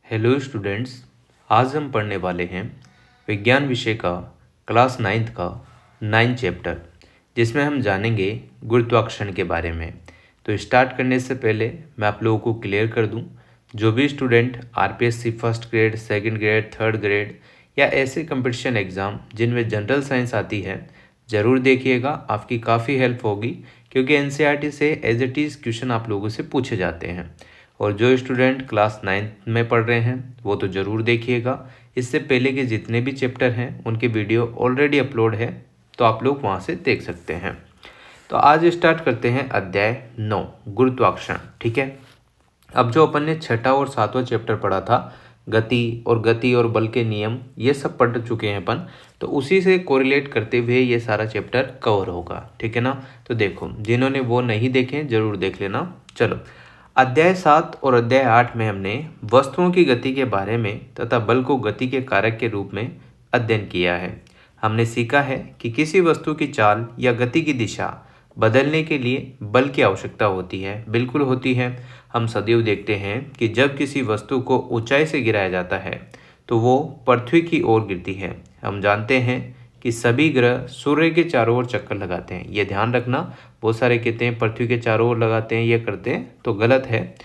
Hello students. आज हम पढ़ने वाले हैं विज्ञान विषय का क्लास 9th का 9 चैप्टर, जिसमें हम जानेंगे गुरुत्वाकर्षण के बारे में। तो स्टार्ट करने से पहले मैं आप लोगों को क्लियर कर दूं, जो भी student RPSC first grade, second grade, third grade या ऐसे कंपटीशन एग्ज़ाम जिनमें जनरल साइंस आती है, ज़रूर देखिएगा। आपकी काफ़ी हेल्प होगी, क्योंकि एनसीईआरटी से एज इट इज़ क्वेश्चन आप लोगों से पूछे जाते हैं। और जो स्टूडेंट क्लास 9th में पढ़ रहे हैं वो तो ज़रूर देखिएगा। इससे पहले के जितने भी चैप्टर हैं उनकी वीडियो ऑलरेडी अपलोड है, तो आप लोग वहाँ से देख सकते हैं। तो आज स्टार्ट करते हैं अध्याय 9 गुरुत्वाकर्षण। ठीक है, अब जो अपन ने छठा और सातवां चैप्टर पढ़ा था, गति और बल के नियम, ये सब पढ़ चुके हैं अपन। तो उसी से कोरिलेट करते हुए ये सारा चैप्टर कवर होगा। ठीक है ना। तो देखो, जिन्होंने वो नहीं देखे जरूर देख लेना। चलो, अध्याय 7 और अध्याय 8 में हमने वस्तुओं की गति के बारे में तथा बल को गति के कारक के रूप में अध्ययन किया है। हमने सीखा है कि किसी वस्तु की चाल या गति की दिशा बदलने के लिए बल की आवश्यकता होती है। बिल्कुल होती है। हम सदैव देखते हैं कि जब किसी वस्तु को ऊंचाई से गिराया जाता है तो वो पृथ्वी की ओर गिरती है। हम जानते हैं कि सभी ग्रह सूर्य के चारों ओर चक्कर लगाते हैं। ये ध्यान रखना, बहुत सारे कहते हैं पृथ्वी के चारों ओर लगाते हैं, ये करते हैं, तो गलत है।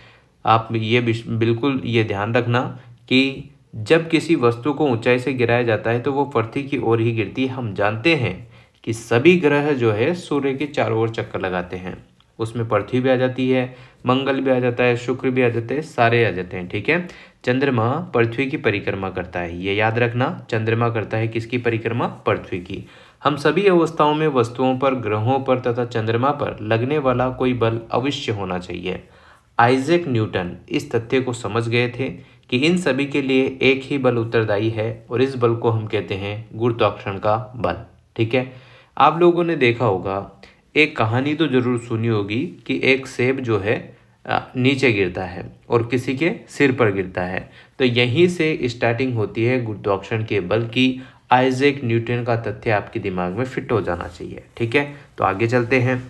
आप ये बिल्कुल ये ध्यान रखना कि जब किसी वस्तु को ऊंचाई से गिराया जाता है तो वो पृथ्वी की ओर ही गिरती है। हम जानते हैं कि सभी ग्रह जो है सूर्य के चारों ओर चक्कर लगाते हैं। उसमें पृथ्वी भी आ जाती है, मंगल भी आ जाता है, शुक्र भी आ जाते हैं, सारे आ जाते हैं। ठीक है। चंद्रमा पृथ्वी की परिक्रमा करता है, ये याद रखना। चंद्रमा करता है किसकी परिक्रमा? पृथ्वी की। हम सभी अवस्थाओं में वस्तुओं पर, ग्रहों पर तथा चंद्रमा पर लगने वाला कोई बल अवश्य होना चाहिए। आइजैक न्यूटन इस तथ्य को समझ गए थे कि इन सभी के लिए एक ही बल उत्तरदायी है, और इस बल को हम कहते हैं गुरुत्वाकर्षण का बल। ठीक है। आप लोगों ने देखा होगा, एक कहानी तो जरूर सुनी होगी कि एक सेब जो है नीचे गिरता है और किसी के सिर पर गिरता है। तो यहीं से स्टार्टिंग होती है गुरुत्वाकर्षण के बल की। आइजैक न्यूटन का तथ्य आपके दिमाग में फिट हो जाना चाहिए। ठीक है। तो आगे चलते हैं।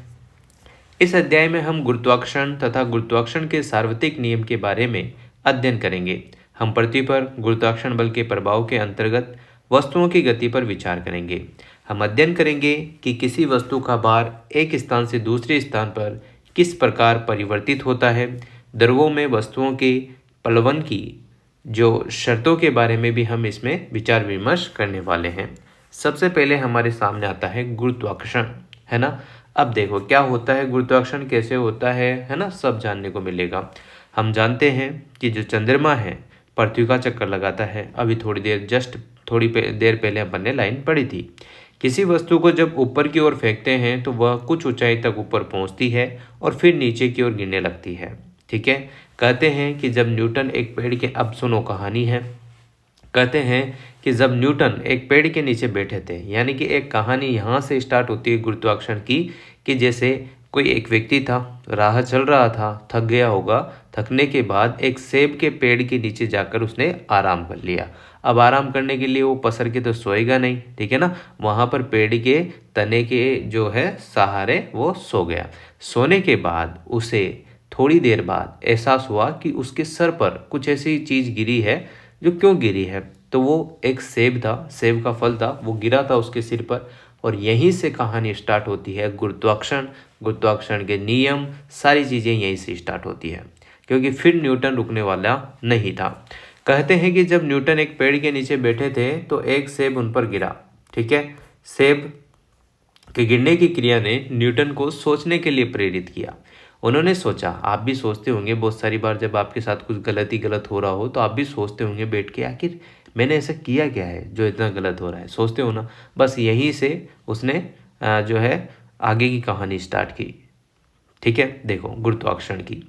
इस अध्याय में हम गुरुत्वाकर्षण तथा गुरुत्वाकर्षण के सार्वत्रिक नियम के बारे में अध्ययन करेंगे। हम पृथ्वी पर गुरुत्वाकर्षण बल के प्रभाव के अंतर्गत वस्तुओं की गति पर विचार करेंगे। हम अध्ययन करेंगे कि किसी वस्तु का भार एक स्थान से दूसरे स्थान पर किस प्रकार परिवर्तित होता है। द्रवों में वस्तुओं के प्लवन की जो शर्तों के बारे में भी हम इसमें विचार विमर्श करने वाले हैं। सबसे पहले हमारे सामने आता है गुरुत्वाकर्षण, है ना। अब देखो क्या होता है गुरुत्वाकर्षण, कैसे होता है ना, सब जानने को मिलेगा। हम जानते हैं कि जो चंद्रमा है पृथ्वी का चक्कर लगाता है। अभी थोड़ी देर पहले अपन ने लाइन पढ़ी थी। किसी वस्तु को जब ऊपर की ओर फेंकते हैं तो वह कुछ ऊंचाई तक ऊपर पहुंचती है और फिर नीचे की ओर गिरने लगती है। ठीक है। कहते हैं कि जब न्यूटन एक पेड़ के, अब सुनो कहानी है। कहते हैं कि जब न्यूटन एक पेड़ के नीचे बैठे थे, यानी कि एक कहानी यहाँ से स्टार्ट होती है गुरुत्वाकर्षण की, कि जैसे कोई एक व्यक्ति था, राह चल रहा था, थक गया होगा। थकने के बाद एक सेब के पेड़ के नीचे जाकर उसने आराम कर लिया। अब आराम करने के लिए वो पसर के तो सोएगा नहीं, ठीक है ना। वहाँ पर पेड़ के तने के जो है सहारे वो सो गया। सोने के बाद उसे थोड़ी देर बाद एहसास हुआ कि उसके सर पर कुछ ऐसी चीज़ गिरी है। जो क्यों गिरी है? तो वो एक सेब था, सेब का फल था, वो गिरा था उसके सिर पर। और यहीं से कहानी स्टार्ट होती है गुरुत्वाकर्षण के नियम, सारी चीज़ें यहीं से स्टार्ट होती है, क्योंकि फिर न्यूटन रुकने वाला नहीं था। कहते हैं कि जब न्यूटन एक पेड़ के नीचे बैठे थे तो एक सेब उन पर गिरा। ठीक है। सेब के गिरने की क्रिया ने न्यूटन को सोचने के लिए प्रेरित किया। उन्होंने सोचा, आप भी सोचते होंगे बहुत सारी बार जब आपके साथ कुछ गलत हो रहा हो तो आप भी सोचते होंगे बैठ के, आखिर मैंने ऐसा किया क्या है जो इतना गलत हो रहा है, सोचते हो ना। बस यहीं से उसने जो है आगे की कहानी स्टार्ट की। ठीक है। देखो गुरुत्वाकर्षण की,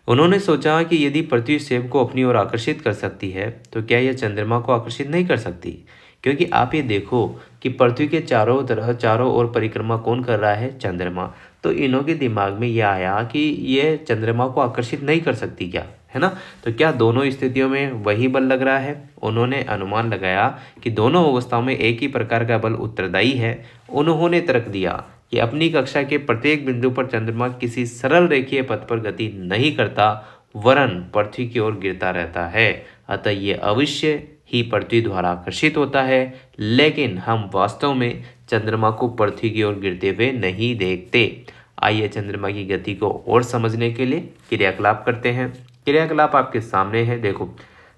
उन्होंने सोचा कि यदि पृथ्वी सेब को अपनी ओर आकर्षित कर सकती है तो क्या यह चंद्रमा को आकर्षित नहीं कर सकती? क्योंकि आप ये देखो कि पृथ्वी के चारों ओर परिक्रमा कौन कर रहा है? चंद्रमा। तो इन्हों के दिमाग में यह आया कि ये चंद्रमा को आकर्षित नहीं कर सकती क्या, है ना। तो क्या दोनों स्थितियों में वही बल लग रहा है? उन्होंने अनुमान लगाया कि दोनों अवस्थाओं में एक ही प्रकार का बल उत्तरदायी है। उन्होंने तर्क दिया कि अपनी कक्षा के प्रत्येक बिंदु पर चंद्रमा किसी सरल रेखीय पथ पर गति नहीं करता, वरन पृथ्वी की ओर गिरता रहता है। अतः ये अवश्य ही पृथ्वी द्वारा आकर्षित होता है, लेकिन हम वास्तव में चंद्रमा को पृथ्वी की ओर गिरते हुए नहीं देखते। आइए चंद्रमा की गति को और समझने के लिए क्रियाकलाप करते हैं। क्रियाकलाप आपके सामने है, देखो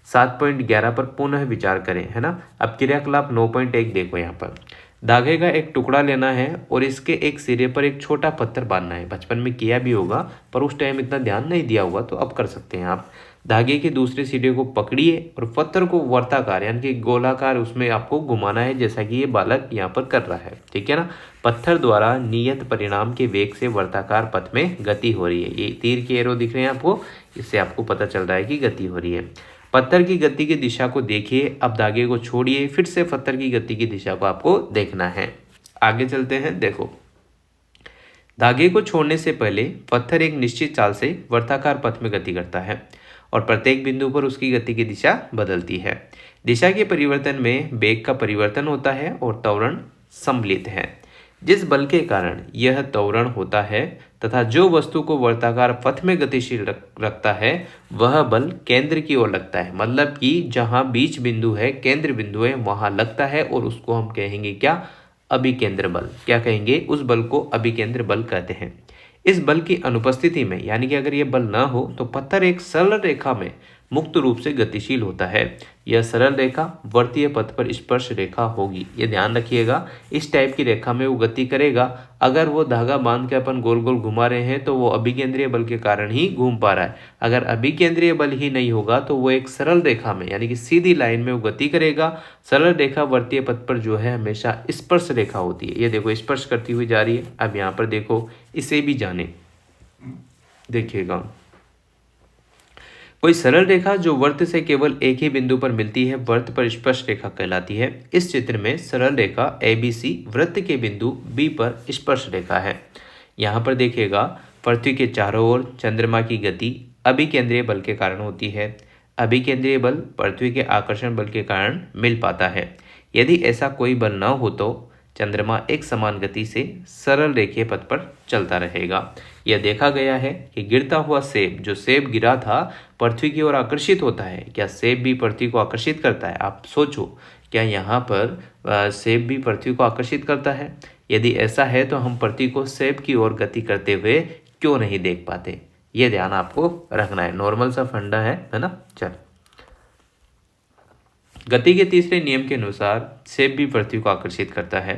7.11 पर पुनः विचार करें, है ना। अब क्रियाकलाप 9.1 देखो, यहाँ पर धागे का एक टुकड़ा लेना है और इसके एक सिरे पर एक छोटा पत्थर बांधना है। बचपन में किया भी होगा पर उस टाइम इतना ध्यान नहीं दिया होगा, तो अब कर सकते हैं आप। धागे के दूसरे सिरे को पकड़िए और पत्थर को वर्ताकार यानी कि गोलाकार उसमें आपको घुमाना है, जैसा कि ये बालक यहाँ पर कर रहा है, ठीक है ना। पत्थर द्वारा नियत परिणाम के वेग से वर्ताकार पथ में गति हो रही है। ये तीर के एरो दिख रहे हैं आपको, इससे आपको पता चल रहा है कि गति हो रही है। पत्थर की गति की दिशा को देखिए। अब धागे को छोड़िए, फिर से पत्थर की गति की दिशा को आपको देखना है। आगे चलते हैं, देखो धागे को छोड़ने से पहले पत्थर एक निश्चित चाल से वर्ताकार पथ में गति करता है और प्रत्येक बिंदु पर उसकी गति की दिशा बदलती है। दिशा के परिवर्तन में वेग का परिवर्तन होता है और त्वरण सम्मिलित है। जिस बल के कारण यह त्वरण होता है तथा जो वस्तु को वर्ताकार पथ में गतिशील रखता है वह बल केंद्र की ओर लगता है। मतलब कि जहां बीच बिंदु है, केंद्र बिंदु है, वहां लगता है और उसको हम कहेंगे क्या, अभिकेंद्र बल। क्या कहेंगे, उस बल को अभिकेंद्र बल कहते हैं। इस बल की अनुपस्थिति में यानी कि अगर यह बल न हो तो पत्थर एक सरल रेखा में मुक्त रूप से गतिशील होता है। यह सरल रेखा वर्तीय पथ पर स्पर्श रेखा होगी। ये ध्यान रखिएगा, इस टाइप की रेखा में वो गति करेगा। अगर वो धागा बांध के अपन गोल गोल घुमा रहे हैं तो वो अभिकेंद्रीय बल के कारण ही घूम पा रहा है। अगर अभिकेंद्रीय बल ही नहीं होगा तो वो एक सरल रेखा में यानी कि सीधी लाइन में वो गति करेगा। सरल रेखा वर्तीय पथ पर जो है हमेशा स्पर्श रेखा होती है। ये देखो स्पर्श करती हुई जा रही है। अब यहाँ पर देखो, इसे भी जाने देखिएगा, कोई सरल रेखा जो वर्त से केवल एक ही बिंदु पर मिलती है वर्त पर स्पर्श रेखा कहलाती है। इस चित्र में सरल रेखा ABC वृत्त के बिंदु B पर स्पर्श रेखा है। यहाँ पर देखिएगा, पृथ्वी के चारों ओर चंद्रमा की गति अभिकेंद्रीय बल के कारण होती है। अभिकेंद्रीय बल पृथ्वी के आकर्षण बल के कारण मिल पाता है। यदि ऐसा कोई बल न हो तो चंद्रमा एक समान गति से सरल रेखीय पथ पर चलता रहेगा। यह देखा गया है कि गिरता हुआ सेब, जो सेब गिरा था, पृथ्वी की ओर आकर्षित होता है। क्या सेब भी पृथ्वी को आकर्षित करता है? आप सोचो, क्या यहाँ पर सेब भी पृथ्वी को आकर्षित करता है? यदि ऐसा है तो हम पृथ्वी को सेब की ओर गति करते हुए क्यों नहीं देख पाते? ये ध्यान आपको रखना है, नॉर्मल सा फंडा है ना। चल, गति के तीसरे नियम के अनुसार सेब भी पृथ्वी को आकर्षित करता है।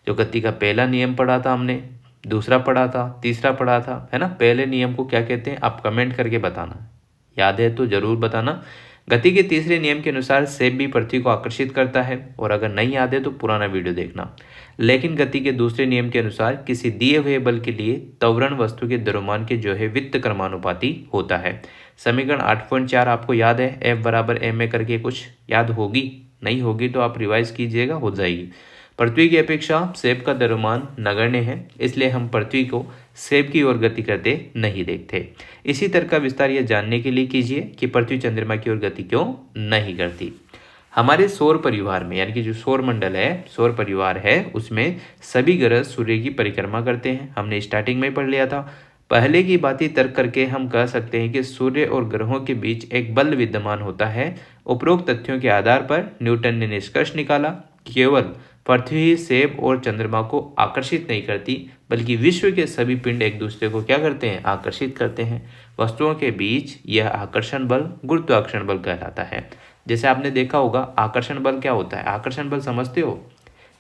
जो गति का पहला नियम पढ़ा था हमने, दूसरा पढ़ा था, तीसरा पढ़ा था, है ना। पहले नियम को क्या कहते हैं आप कमेंट करके बताना, याद है तो जरूर बताना। गति के तीसरे नियम के अनुसार सेब भी पृथ्वी को आकर्षित करता है, और अगर नहीं याद है तो पुराना वीडियो देखना। लेकिन गति के दूसरे नियम के अनुसार किसी दिए हुए बल के लिए त्वरण वस्तु के द्रव्यमान के जो है वित्त क्रमानुपाती होता है। समीकरण 8.4 आपको याद है, F बराबर ma करके कुछ याद होगी, नहीं होगी तो आप रिवाइज कीजिएगा, हो जाएगी। पृथ्वी की अपेक्षा सेब का द्रव्यमान नगण्य है, इसलिए हम पृथ्वी को सेब की ओर गति करते नहीं देखते। इसी तरह का विस्तार यह जानने के लिए कीजिए कि पृथ्वी चंद्रमा की ओर गति क्यों नहीं करती। हमारे सौर परिवार में यानी कि जो सौर मंडल है, सौर परिवार है, उसमें सभी ग्रह सूर्य की परिक्रमा करते हैं। हमने स्टार्टिंग में पढ़ लिया था। पहले की बात ही तर्क करके हम कह सकते हैं कि सूर्य और ग्रहों के बीच एक बल विद्यमान होता है। उपरोक्त तथ्यों के आधार पर न्यूटन ने निष्कर्ष निकाला कि केवल पृथ्वी सेब और चंद्रमा को आकर्षित नहीं करती, बल्कि विश्व के सभी पिंड एक दूसरे को क्या करते हैं, आकर्षित करते हैं। वस्तुओं के बीच यह आकर्षण बल गुरुत्वाकर्षण बल कहलाता है। जैसे आपने देखा होगा, आकर्षण बल क्या होता है? आकर्षण बल समझते हो?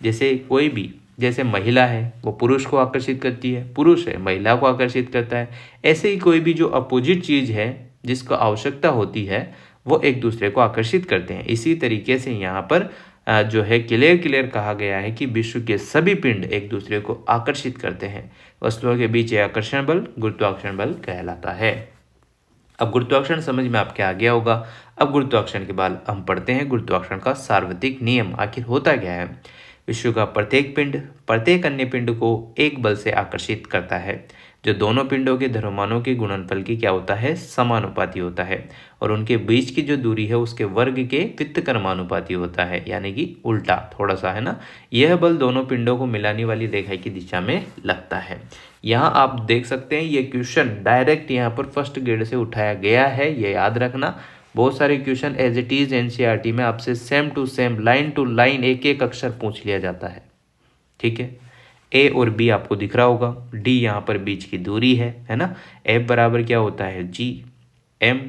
जैसे कोई भी, जैसे महिला है वो पुरुष को आकर्षित करती है, पुरुष है महिला को आकर्षित करता है। ऐसे ही कोई भी जो अपोजिट चीज़ है जिसको आवश्यकता होती है वो एक दूसरे को आकर्षित करते हैं। इसी तरीके से यहाँ पर जो है क्लियर कहा गया है कि विश्व के सभी पिंड एक दूसरे को आकर्षित करते हैं। वस्तुओं के बीच यह आकर्षण बल गुरुत्वाकर्षण बल कहलाता है। अब गुरुत्वाकर्षण समझ में आपके आ गया होगा। अब गुरुत्वाकर्षण के बाद हम पढ़ते हैं गुरुत्वाकर्षण का सार्वत्रिक नियम आखिर होता क्या है। विश्व का प्रत्येक पिंड प्रत्येक अन्य पिंड को एक बल से आकर्षित करता है जो दोनों पिंडों के द्रव्यमानों के गुणनफल की क्या होता है, समानुपाती होता है, और उनके बीच की जो दूरी है उसके वर्ग के व्युत्क्रमानुपाती होता है, यानी कि उल्टा थोड़ा सा है ना। यह बल दोनों पिंडों को मिलाने वाली रेखा की दिशा में लगता है। यहाँ आप देख सकते हैं ये क्वेश्चन डायरेक्ट यहाँ पर फर्स्ट ग्रेड से उठाया गया है, ये याद रखना। बहुत सारे question as it is NCERT में आपसे same to same line to line एक एक अक्षर पूछ लिया जाता है, ठीक है। ए और बी आपको दिख रहा होगा, डी यहाँ पर बीच की दूरी है ना। एफ बराबर क्या होता है, G M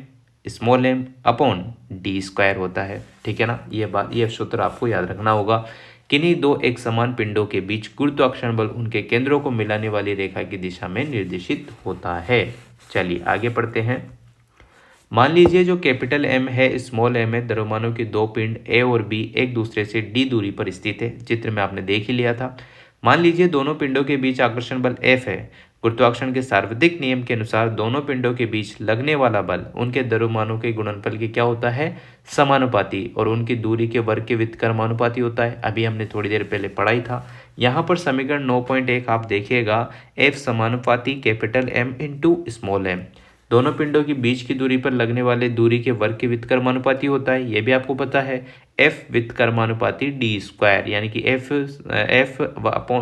small M upon D square होता है, ठीक है ना। ये सूत्र आपको याद रखना होगा। किन्हीं दो एक समान पिंडों के बीच गुरुत्वाकर्षण बल उनके केंद्रों को मिलाने वाली रेखा की दिशा में निर्देशित होता है। चलिए आगे पढ़ते हैं। मान लीजिए जो कैपिटल एम है स्मॉल एम है, द्रव्यमानों के दो पिंड ए और बी एक दूसरे से डी दूरी पर स्थित है। चित्र में आपने देख ही लिया था। मान लीजिए दोनों पिंडों के बीच आकर्षण बल F है। गुरुत्वाकर्षण के सार्वत्रिक नियम के अनुसार दोनों पिंडों के बीच लगने वाला बल उनके द्रव्यमानों के गुणनफल की क्या होता है, समानुपाती, और उनकी दूरी के वर्ग के व्युत्क्रमानुपाती होता है। अभी हमने थोड़ी देर पहले पढ़ा ही था। यहाँ पर समीकरण 9.1 आप देखिएगा, F समानुपाती capital M into small m दोनों पिंडों की बीच की दूरी पर लगने वाले दूरी के वर्ग के व्युत्क्रमानुपाती होता है, ये भी आपको पता है। F व्युत्क्रमानुपाती डी स्क्वायर, यानी कि F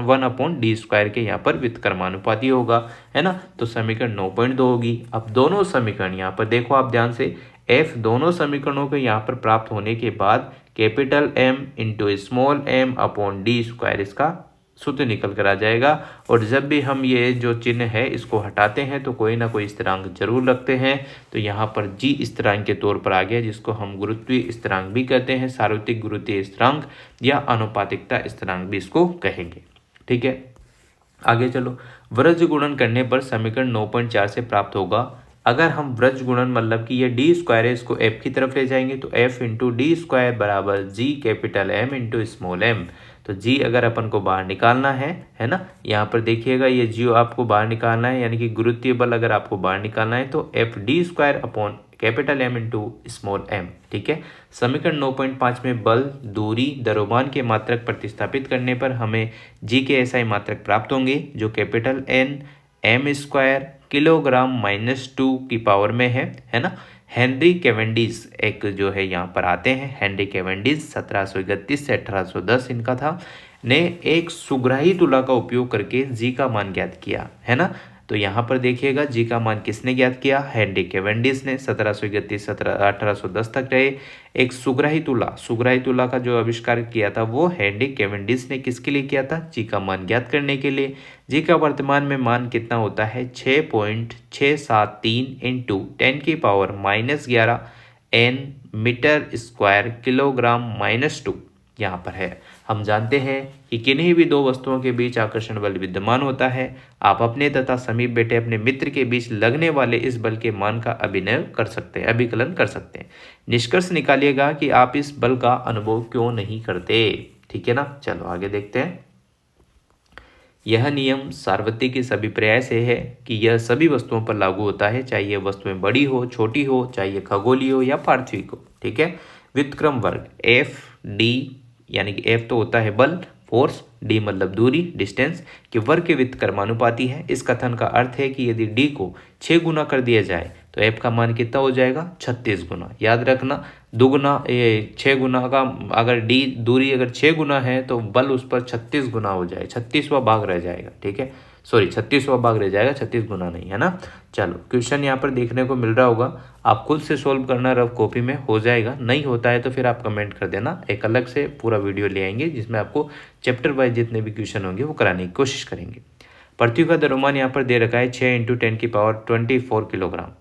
1/d स्क्वायर के यहाँ पर व्युत्क्रमानुपाती होगा, है ना। तो समीकरण 9.2 होगी। अब दोनों समीकरण यहाँ पर देखो आप ध्यान से, F दोनों समीकरणों को यहाँ पर प्राप्त होने के बाद capital M into small m upon D square इसका सूत्र निकल कर आ जाएगा। और जब भी हम ये जो चिन्ह है इसको हटाते हैं तो कोई ना कोई स्थिरांक जरूर रखते हैं। तो यहाँ पर जी स्थिरांक के तौर पर आ गया, जिसको हम गुरुत्वीय स्थिरांक भी कहते हैं, सार्वत्रिक गुरुत्वीय स्थिरांक या अनुपातिकता स्थिरांक भी इसको कहेंगे, ठीक है। आगे चलो। व्रज गुणन करने पर समीकरण 9.4 से प्राप्त होगा। अगर हम व्रज गुणन मतलब कि ये डी स्क्वायर है इसको एफ की तरफ ले जाएंगे तो एफ इंटू डी स्क्वायर बराबर G capital M into small M. तो जी अगर अपन को बाहर निकालना है ना, यहाँ पर देखिएगा ये जी आपको बाहर निकालना है, यानी कि गुरुत्वीय बल अगर आपको बाहर निकालना है तो F D square upon capital M into small M, ठीक है। समीकरण 9.5 में बल, दूरी, द्रव्यमान के मात्रक प्रतिस्थापित करने पर हमें जी के एसआई मात्रक प्राप्त होंगे जो capital N M square kilogram -2 की पावर में है ना। हेनरी कैवेंडिश एक जो है यहाँ पर आते हैं, हेनरी कैवेंडिश 1731 से 1810 इनका था, ने एक सुग्राही तुला का उपयोग करके जी का मान ज्ञात किया, है ना। तो यहाँ पर देखिएगा जी का मान किसने ज्ञात किया, हेनरी कैवेंडिश ने। 1731 1810 तक रहे। एक सुग्राही तुला का जो आविष्कार किया था वो हेनरी कैवेंडिश ने किसके लिए किया था, जी का मान ज्ञात करने के लिए। जी का वर्तमान में मान कितना होता है, 6.673 into 10⁻⁻11 n metre square kilogram -2 यहाँ पर है। हम जानते हैं कि किन्हीं भी दो वस्तुओं के बीच आकर्षण बल विद्यमान होता है। आप अपने तथा समीप बैठे अपने मित्र के बीच लगने वाले इस बल के मान का अभिकलन कर सकते हैं। निष्कर्ष निकालिएगा कि आप इस बल का अनुभव क्यों नहीं करते, ठीक है ना। चलो आगे देखते हैं। यह नियम सार्वत्रिक के सभी पर्याय से है कि यह सभी वस्तुओं पर लागू होता है, चाहे यह वस्तुएं बड़ी हो छोटी हो, चाहे यह खगोलीय हो या पार्थिव हो, ठीक है। व्युत्क्रम वर्ग एफ डी, यानी कि एफ तो होता है बल फोर्स, डी मतलब दूरी डिस्टेंस, के वर्ग के व्युत्क्रमानुपाती है। इस कथन का अर्थ है कि यदि डी को 6 गुना कर दिया जाए तो एफ का मान कितना हो जाएगा, 36 गुना। याद रखना, दुगुना 6 गुना का अगर डी दूरी अगर 6 गुना है तो बल उस पर 36 गुना हो जाए, 36वां भाग रह जाएगा, ठीक है। सॉरी 36वां भाग रह जाएगा, 36 गुना नहीं, है ना। चलो क्वेश्चन यहाँ पर देखने को मिल रहा होगा, आप खुद से सोल्व करना, रफ कॉपी में हो जाएगा। नहीं होता है तो फिर आप कमेंट कर देना, एक अलग से पूरा वीडियो ले आएंगे जिसमें आपको चैप्टर वाइज जितने भी क्वेश्चन होंगे वो कराने की कोशिश करेंगे। पृथ्वी का द्रव्यमान यहाँ पर दे रखा है 6 × 10⁻24 किलोग्राम।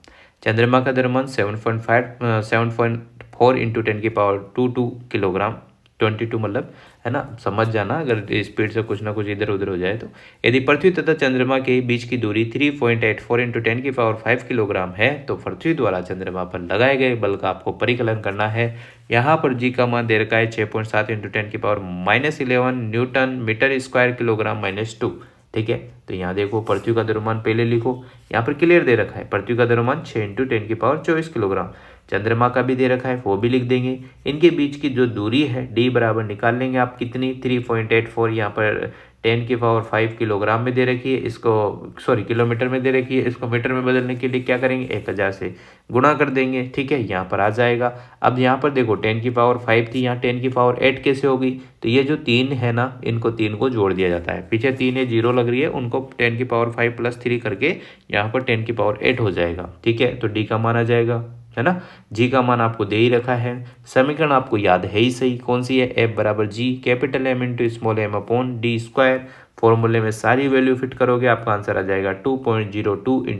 चंद्रमा का द्रव्यमान 7.4 × 10⁻22 किलोग्राम, 22 मतलब, है ना, समझ जाना अगर स्पीड से कुछ ना कुछ इधर उधर हो जाए तो। यदि पृथ्वी तथा चंद्रमा के बीच की दूरी 3.84 × 10⁵ किलोग्राम है तो पृथ्वी द्वारा चंद्रमा पर लगाए गए बल का आपको परिकलन करना है। यहाँ पर जी का मान दे रखा है 6.7 × 10⁻11 न्यूटन मीटर स्क्वायर किलोग्राम -2, ठीक है। तो यहाँ देखो पृथ्वी का द्रव्यमान पहले लिखो, यहाँ पर क्लियर दे रखा है पृथ्वी का द्रव्यमान 6 × 10⁻24 किलोग्राम। चंद्रमा का भी दे रखा है, वो भी लिख देंगे। इनके बीच की जो दूरी है d बराबर निकाल लेंगे आप कितनी 3.84, यहाँ पर 10⁵ किलोग्राम में दे रखी है, इसको सॉरी किलोमीटर में दे रखी है। इसको मीटर में बदलने के लिए क्या करेंगे 1000 से गुणा कर देंगे, ठीक है, यहाँ पर आ जाएगा। अब यहाँ पर देखो 10⁵ थी, यहाँ 10⁸ कैसे होगी, तो ये जो 3 है ना, इनको 3 को जोड़ दिया जाता है, पीछे 3 है 0 लग रही है, उनको 10⁵ + 3 करके यहाँ पर 10⁸ हो जाएगा, ठीक है। तो डी का मान आ जाएगा, है ना। जी का मान आपको दे ही रखा है, समीकरण आपको याद है ही सही, कौन सी है, F बराबर G capital M × small m upon d²। फॉर्मूले में सारी वैल्यू फिट करोगे, आपका आंसर आ जाएगा 2.02 ×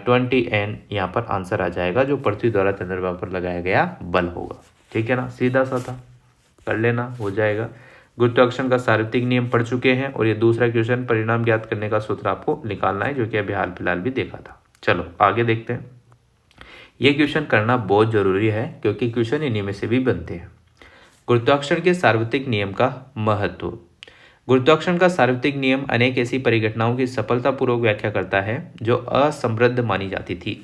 10⁻20 N, यहाँ पर आंसर आ जाएगा जो पृथ्वी द्वारा चंद्रमा पर लगाया गया बल होगा, ठीक है ना। सीधा सा था, कर लेना, हो जाएगा। गुरुत्वाकर्षण का सार्वत्रिक नियम पढ़ चुके हैं, और ये दूसरा क्वेश्चन परिणाम ज्ञात करने का सूत्र आपको निकालना है, जो कि अभी हाल फिलहाल भी देखा था। चलो आगे देखते हैं। ये क्वेश्चन करना बहुत जरूरी है, क्योंकि क्वेश्चन इन्हीं में से भी बनते हैं। गुरुत्वाकर्षण के सार्वत्रिक नियम का महत्व। गुरुत्वाकर्षण का सार्वत्रिक नियम अनेक ऐसी परिघटनाओं की सफलतापूर्वक व्याख्या करता है जो असमृद्ध मानी जाती थी।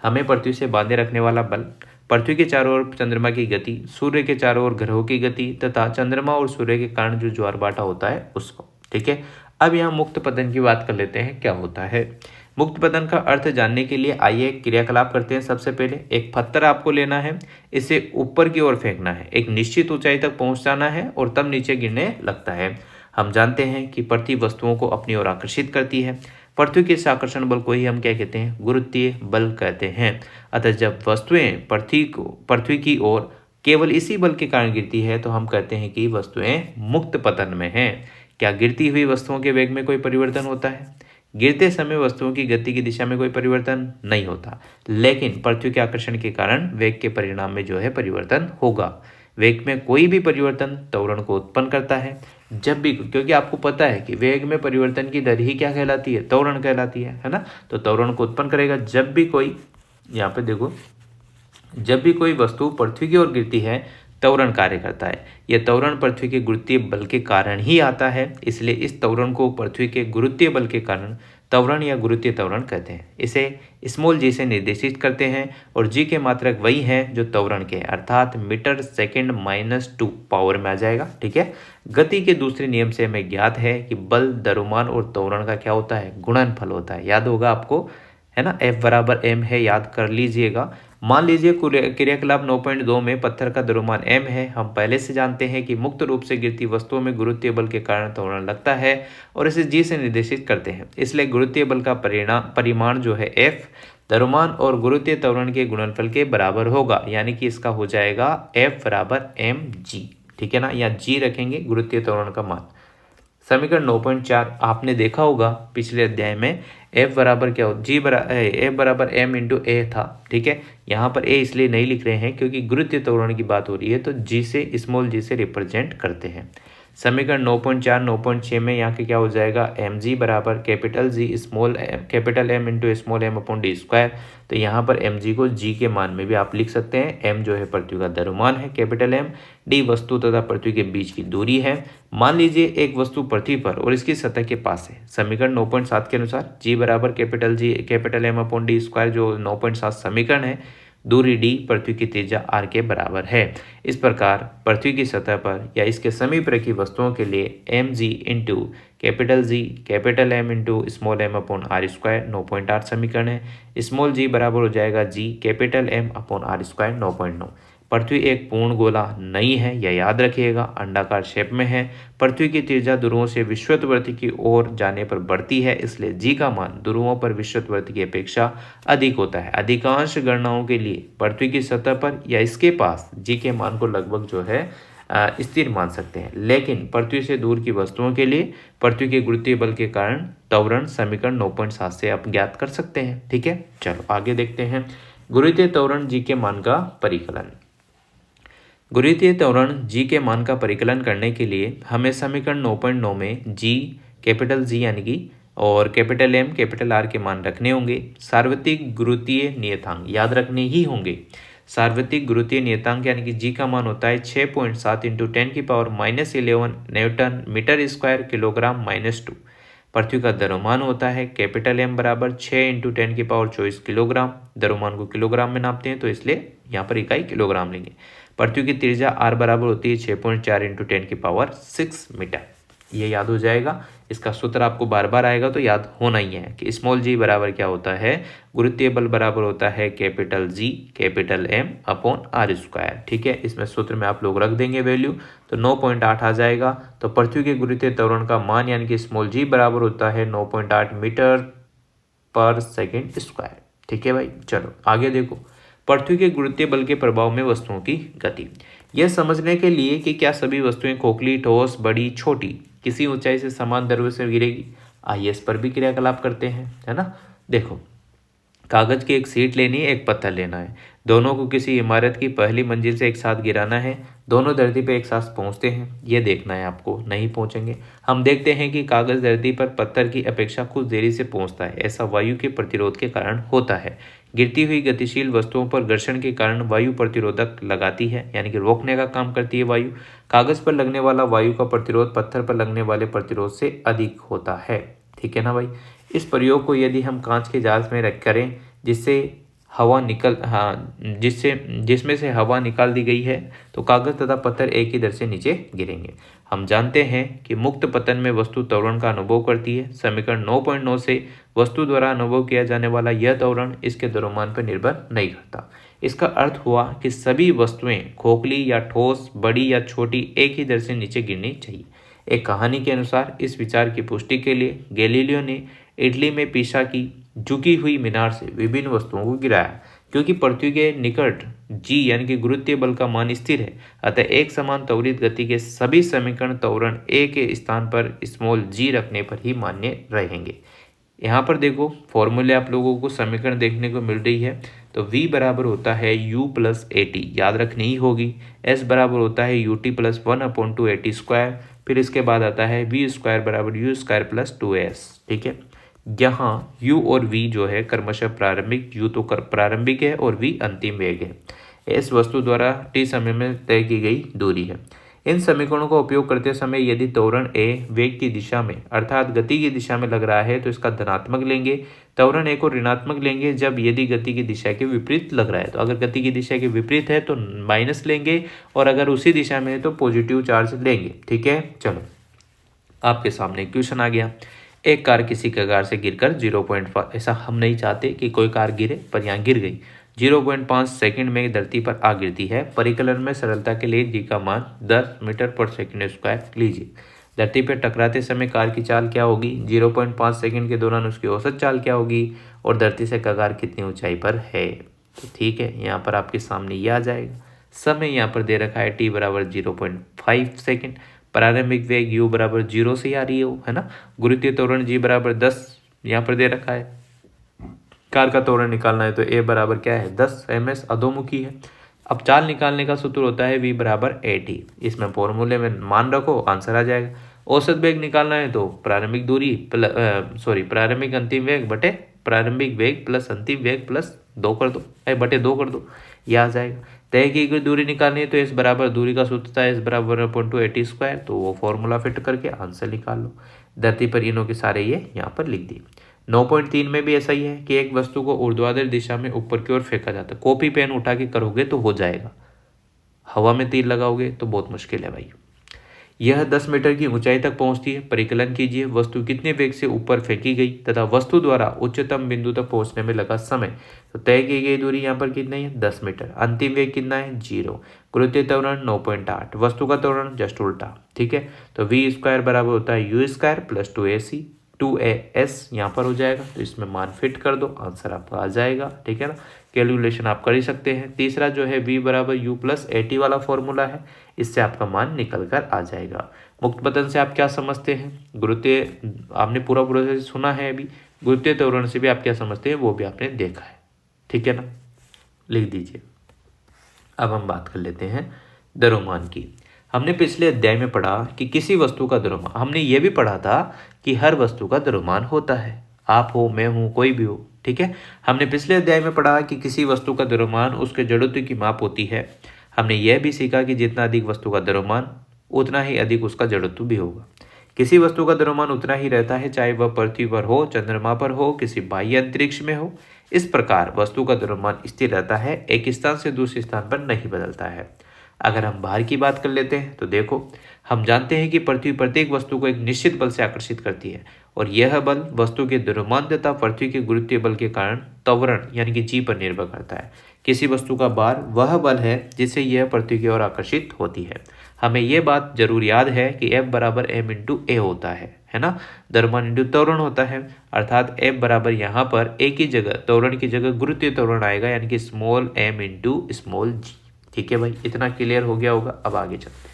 हमें पृथ्वी से बांधे रखने वाला बल, पृथ्वी के चारों ओर चंद्रमा की गति, सूर्य के चारों ओर ग्रहों की गति, तथा चंद्रमा और सूर्य के कारण जो ज्वारभाटा होता है उसको, ठीक है। अब यहाँ मुक्त पतन की बात कर लेते हैं, क्या होता है। मुक्त पतन का अर्थ जानने के लिए आइए एक क्रियाकलाप करते हैं। सबसे पहले एक पत्थर आपको लेना है, इसे ऊपर की ओर फेंकना है, एक निश्चित ऊंचाई तक पहुंचाना है, और तब नीचे गिरने लगता है। हम जानते हैं कि पृथ्वी वस्तुओं को अपनी ओर आकर्षित करती है। पृथ्वी के इस आकर्षण बल को ही हम क्या कहते हैं, गुरुत्वीय बल कहते हैं। अतः जब वस्तुएं पृथ्वी की ओर केवल इसी बल के कारण गिरती है, तो हम कहते हैं कि वस्तुएं मुक्त पतन में हैं। क्या गिरती हुई वस्तुओं के वेग में कोई परिवर्तन होता है? गिरते समय वस्तुओं की गति की दिशा में कोई परिवर्तन नहीं होता, लेकिन पृथ्वी के आकर्षण के कारण वेग के परिणाम में जो है परिवर्तन होगा। वेग में कोई भी परिवर्तन त्वरण को उत्पन्न करता है। जब भी, क्योंकि आपको पता है कि वेग में परिवर्तन की दर ही क्या कहलाती है, त्वरण कहलाती है ना। तो त्वरण को उत्पन्न करेगा जब भी कोई, यहाँ पे देखो, जब भी कोई वस्तु पृथ्वी की ओर गिरती है, त्वरण कार्य करता है। यह त्वरण पृथ्वी के गुरुत्वीय बल के कारण ही आता है, इसलिए इस त्वरण को पृथ्वी के गुरुत्वीय बल के कारण त्वरण या गुरुत्वीय त्वरण कहते हैं। इसे स्मॉल जी से निर्देशित करते हैं, और जी के मात्रक वही हैं जो त्वरण के, अर्थात मीटर सेकेंड -2 पावर में आ जाएगा, ठीक है। गति के दूसरे नियम से हमें ज्ञात है कि बल, द्रव्यमान और त्वरण का क्या होता है, गुणनफल होता है। याद होगा आपको, है ना, F बराबर m है, याद कर लीजिएगा। मान लीजिए क्रियाकलाप 9.2 में पत्थर का द्रव्यमान m है। हम पहले से जानते हैं कि मुक्त रूप से गिरती वस्तुओं में गुरुत्वीय बल के कारण त्वरण लगता है, और इसे g से निर्देशित करते हैं। इसलिए गुरुत्वीय बल का परिमाण जो है F, द्रव्यमान और गुरुत्वीय त्वरण के गुणनफल के बराबर होगा, यानी कि इसका हो जाएगा F बराबर mg, ठीक है ना, या g रखेंगे गुरुत्वीय त्वरण का मान। समीकरण 9.4 आपने देखा होगा पिछले अध्याय में, F बराबर क्या हो, F बराबर m × a था, ठीक है। यहाँ पर a इसलिए नहीं लिख रहे हैं क्योंकि गुरुत्वीय त्वरण की बात हो रही है, तो g से, स्मॉल g से रिप्रेजेंट करते हैं। समीकरण 9.4 9.6 में यहाँ के क्या हो जाएगा, mg बराबर capital M × small m upon d²। तो यहाँ पर mg को g के मान में भी आप लिख सकते हैं। m जो है पृथ्वी का द्रव्यमान है कैपिटल M, d वस्तु तथा पृथ्वी के बीच की दूरी है। मान लीजिए एक वस्तु पृथ्वी पर और इसकी सतह के पास है। समीकरण 9.7 के अनुसार g बराबर कैपिटल M अपॉन d², जो 9.7 समीकरण है, दूरी d पृथ्वी की त्रिज्या r के बराबर है। इस प्रकार पृथ्वी की सतह पर या इसके समीप रखी वस्तुओं के लिए mg into capital M into small m upon r², 9.8 समीकरण है। स्मॉल g बराबर हो जाएगा g capital M upon r², 9.9। पृथ्वी एक पूर्ण गोला नहीं है, यह याद रखिएगा, अंडाकार शेप में है। पृथ्वी की त्रिज्या ध्रुवों से विषुवतवर्ती की ओर जाने पर बढ़ती है, इसलिए जी का मान ध्रुवों पर विषुवतवर्ती की अपेक्षा अधिक होता है। अधिकांश गणनाओं के लिए पृथ्वी की सतह पर या इसके पास जी के मान को लगभग जो है स्थिर मान सकते हैं, लेकिन पृथ्वी से दूर की वस्तुओं के लिए पृथ्वी के गुरुत्वीय बल के कारण त्वरण समीकरण 9.7 से आप ज्ञात कर सकते हैं, ठीक है। चलो आगे देखते हैं गुरुत्वीय त्वरण जी के मान का परिकलन। गुरुत्वीय त्वरण जी के मान का परिकलन करने के लिए हमें समीकरण 9.9 में जी कैपिटल जी यानी कि और कैपिटल M कैपिटल R के मान रखने होंगे। सार्वत्रिक गुरुत्वीय नियतांक याद रखने ही होंगे। सार्वत्रिक गुरुत्वीय नियतांक यानी कि जी का मान होता है 6.7 × 10⁻⁻11 न्यूटन मीटर स्क्वायर किलोग्राम -2। पृथ्वी का द्रव्यमान होता है कैपिटल M बराबर 6 × 10⁻24 किलोग्राम। द्रव्यमान को किलोग्राम में नापते हैं तो इसलिए यहाँ पर इकाई किलोग्राम लेंगे। पृथ्वी की त्रिज्या r बराबर होती है 6.4 × 10⁻6 मीटर। ये याद हो जाएगा। इसका सूत्र आपको बार बार आएगा तो याद होना ही है कि स्मॉल g बराबर क्या होता है, गुरुत्वीय बल बराबर होता है capital G capital M upon r²। ठीक है, इसमें सूत्र में आप लोग रख देंगे वैल्यू तो 9.8 आ जाएगा। तो पृथ्वी के गुरुत्वीय त्वरण का मान यानी कि स्मॉल g बराबर होता है 9.8 मीटर पर सेकेंड स्क्वायर। ठीक है भाई, चलो आगे देखो। पृथ्वी के गुरुत्वीय बल के प्रभाव में वस्तुओं की गति। यह समझने के लिए कि क्या सभी वस्तुएं खोखली, ठोस, बड़ी, छोटी किसी ऊंचाई से समान दर से गिरेगी, आइए इस पर भी क्रियाकलाप करते हैं, है ना। देखो, कागज की एक सीट लेनी है, एक पत्थर लेना है, दोनों को किसी इमारत की पहली मंजिल से एक साथ गिराना है, दोनों धरती पर एक साथ पहुंचते हैं, ये देखना है आपको, नहीं पहुंचेंगे। हम देखते हैं कि कागज धरती पर पत्थर की अपेक्षा कुछ देरी से पहुंचता है। ऐसा वायु के प्रतिरोध के कारण होता है। गिरती हुई गतिशील वस्तुओं पर घर्षण के कारण वायु प्रतिरोधक लगाती है, यानी कि रोकने का काम करती है वायु। कागज पर लगने वाला वायु का प्रतिरोध पत्थर पर लगने वाले प्रतिरोध से अधिक होता है। ठीक है ना भाई। इस प्रयोग को यदि हम कांच के जाल में रख करें जिसमें से हवा निकाल दी गई है तो कागज तथा पत्थर एक ही दर से नीचे गिरेंगे। हम जानते हैं कि मुक्त पतन में वस्तु त्वरण का अनुभव करती है। समीकरण 9.9 से वस्तु द्वारा अनुभव किया जाने वाला यह त्वरण इसके द्रव्यमान पर निर्भर नहीं करता। इसका अर्थ हुआ कि सभी वस्तुएं खोखली या ठोस, बड़ी या छोटी एक ही दर से नीचे गिरनी चाहिए। एक कहानी के अनुसार इस विचार की पुष्टि के लिए गैलीलियो ने इटली में पीसा की झुकी हुई मीनार से विभिन्न वस्तुओं को गिराया। क्योंकि पृथ्वी के निकट g यानी कि गुरुत्वीय बल का मान स्थिर है, अतः एक समान त्वरित गति के सभी समीकरण त्वरण a के स्थान पर स्मॉल g रखने पर ही मान्य रहेंगे। यहाँ पर देखो फॉर्मूले आप लोगों को समीकरण देखने को मिल रही है। तो v बराबर होता है u प्लस at, याद रखनी ही होगी। s बराबर होता है ut प्लस 1/2 at²। फिर इसके बाद आता है v² बराबर u² प्लस 2s। ठीक है, यहाँ u और v जो है क्रमशः प्रारंभिक, u तो प्रारंभिक है और v अंतिम वेग है। इस वस्तु द्वारा t समय में तय की गई दूरी है। इन समीकरणों का उपयोग करते समय यदि त्वरण a वेग की दिशा में अर्थात गति की दिशा में लग रहा है तो इसका धनात्मक लेंगे, त्वरण a को ऋणात्मक लेंगे जब यदि गति की दिशा के विपरीत लग रहा है। तो अगर गति की दिशा के विपरीत है तो माइनस लेंगे और अगर उसी दिशा में है तो पॉजिटिव चार्ज लेंगे। ठीक है, चलो आपके सामने क्वेश्चन आ गया। एक कार किसी कगार से गिरकर 0.5, ऐसा हम नहीं चाहते कि कोई कार गिरे पर यहाँ गिर गई, 0.5 सेकंड में धरती पर आ गिरती है। परिकलन में सरलता के लिए जी का मान 10 मीटर पर सेकंड स्क्वायर लीजिए। धरती पर टकराते समय कार की चाल क्या होगी, 0.5 सेकंड के दौरान उसकी औसत चाल क्या होगी और धरती से कगार कितनी ऊंचाई पर है। तो ठीक है, यहाँ पर आपके सामने ये आ जाएगा। समय यहाँ पर दे रखा है t बराबर 0.5 सेकेंड। प्रारंभिक वेग u बराबर 0 से आ रही है ना। गुरुत्वीय त्वरण g बराबर 10 यहाँ पर दे रखा है। कार का त्वरण निकालना है तो a बराबर क्या है 10 ms अधोमुखी है। अब चाल निकालने का सूत्र होता है v बराबर at। इसमें फॉर्मूले में मान रखो, आंसर आ जाएगा। औसत वेग निकालना है तो प्रारंभिक अंतिम वेग बटे प्रारंभिक वेग प्लस अंतिम वेग प्लस 2 कर दो, बटे 2 कर दो, यह आ जाएगा। तय की गई दूरी निकालनी है तो इस बराबर दूरी का सूत्र था इस बराबर 1/2 at²। तो वो फॉर्मूला फिट करके आंसर निकाल लो। धरती पर इनों के सारे ये यहाँ पर लिख दिए। 9.3 में भी ऐसा ही है कि एक वस्तु को ऊर्ध्वाधर दिशा में ऊपर की ओर फेंका जाता है। कॉपी पेन उठा के करोगे तो हो जाएगा, हवा में तीर लगाओगे तो बहुत मुश्किल है भाई। यह 10 मीटर की ऊंचाई तक पहुंचती है। परिकलन कीजिए, वस्तु कितने वेग से ऊपर फेंकी गई तथा वस्तु द्वारा उच्चतम बिंदु तक पहुंचने में लगा समय। तो तय की गई दूरी यहाँ पर कितनी है 10 मीटर। अंतिम वेग कितना है 0। गुरुत्वीय त्वरण 9.8, वस्तु का त्वरण जस्ट उल्टा। ठीक है, तो v² बराबर होता है u² प्लस 2as यहाँ पर हो जाएगा। तो इसमें मान फिट कर दो, आंसर आपका आ जाएगा। ठीक है ना, कैलकुलेशन आप कर ही सकते हैं। तीसरा जो है v बराबर u प्लस at वाला फॉर्मूला है, इससे आपका मान निकल कर आ जाएगा। मुक्त पतन से आप क्या समझते हैं, गुरुत्वीय आपने पूरा प्रोसेस सुना है अभी। गुरुत्वीय त्वरण से भी आप क्या समझते हैं वो भी आपने देखा है। ठीक है ना, लिख दीजिए। अब हम बात कर लेते हैं द्रव्यमान की। हमने पिछले अध्याय में पढ़ा कि किसी वस्तु का द्रव्यमान, हमने ये भी पढ़ा था कि हर वस्तु का द्रव्यमान होता है, आप हो, मैं हूँ, कोई भी हो। ठीक है, हमने पिछले अध्याय में पढ़ा कि किसी वस्तु का द्रव्यमान उसके जड़त्व की माप होती है। हमने यह भी सीखा कि जितना अधिक वस्तु का द्रव्यमान उतना ही अधिक उसका जड़त्व भी होगा। किसी वस्तु का द्रव्यमान उतना ही रहता है चाहे वह पृथ्वी पर हो, चंद्रमा पर हो, किसी बाह्य अंतरिक्ष में हो। इस प्रकार वस्तु का द्रव्यमान स्थिर रहता है, एक स्थान से दूसरे स्थान पर नहीं बदलता है। अगर हम भार की बात कर लेते हैं तो देखो, हम जानते हैं कि पृथ्वी प्रत्येक वस्तु को एक निश्चित बल से आकर्षित करती है और यह बल वस्तु के द्रव्यमान तथा पृथ्वी के गुरुत्वीय बल के कारण त्वरण यानी कि जी पर निर्भर करता है। किसी वस्तु का भार वह बल है जिससे यह पृथ्वी की ओर आकर्षित होती है। हमें यह बात जरूर याद है कि F बराबर m इंटू ए होता है ना, द्रव्यमान इंटू त्वरण होता है, अर्थात F बराबर यहाँ पर ए की जगह त्वरण की जगह गुरुत्वीय त्वरण आएगा यानी कि स्मॉल m इंटू स्मॉल जी। ठीक है भाई, इतना क्लियर हो गया होगा। अब आगे चलते हैं।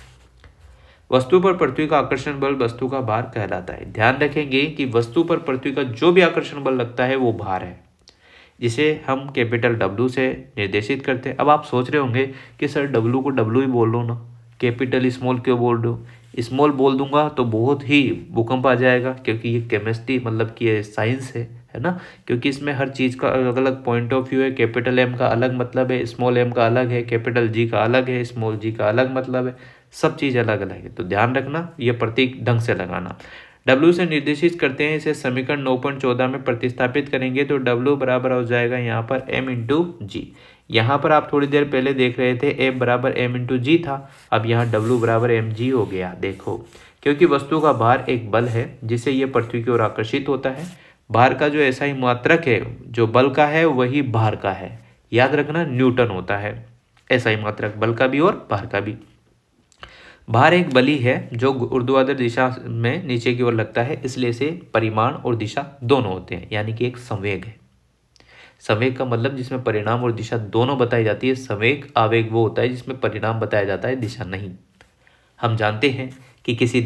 वस्तु पर पृथ्वी का आकर्षण बल वस्तु का भार कहलाता है। ध्यान रखेंगे कि वस्तु पर पृथ्वी का जो भी आकर्षण बल लगता है वो भार है, जिसे हम कैपिटल W से निर्देशित करते हैं। अब आप सोच रहे होंगे कि सर W को W ही बोल लो ना, कैपिटल स्मॉल क्यों बोल रहे हो? स्मॉल बोल दूंगा तो बहुत ही भूकंप आ जाएगा, क्योंकि ये केमिस्ट्री मतलब कि ये साइंस है ना, क्योंकि इसमें हर चीज़ का अलग अलग पॉइंट ऑफ व्यू है। कैपिटल M का अलग मतलब है, स्मॉल m का अलग है, कैपिटल G का अलग है, स्मॉल g का अलग मतलब है, सब चीज़ अलग अलग है। तो ध्यान रखना, ये प्रतीक ढंग से लगाना। W से निर्देशित करते हैं, इसे समीकरण 9.14 में प्रतिस्थापित करेंगे तो W बराबर हो जाएगा यहाँ पर m इंटू जी। यहाँ पर आप थोड़ी देर पहले देख रहे थे F बराबर m इंटू जी था, अब यहाँ W बराबर mg हो गया। देखो, क्योंकि वस्तु का भार एक बल है जिससे यह पृथ्वी की ओर आकर्षित होता है। भार का जो ऐसा ही मात्रक है जो बल का है वही भार का है, याद रखना न्यूटन होता है ऐसा ही मात्रक बल का भी और भार का भी। भार एक बली है जो ऊर्ध्वाधर दिशा में नीचे की ओर लगता है, इसलिए इसे परिमाण और दिशा दोनों होते हैं, यानी कि एक संवेग है। संवेग का मतलब जिसमें परिणाम और दिशा दोनों बताई जाती है। संवेग आवेग वो होता है जिसमें परिणाम बताया जाता है, दिशा नहीं। हम जानते हैं कि किसी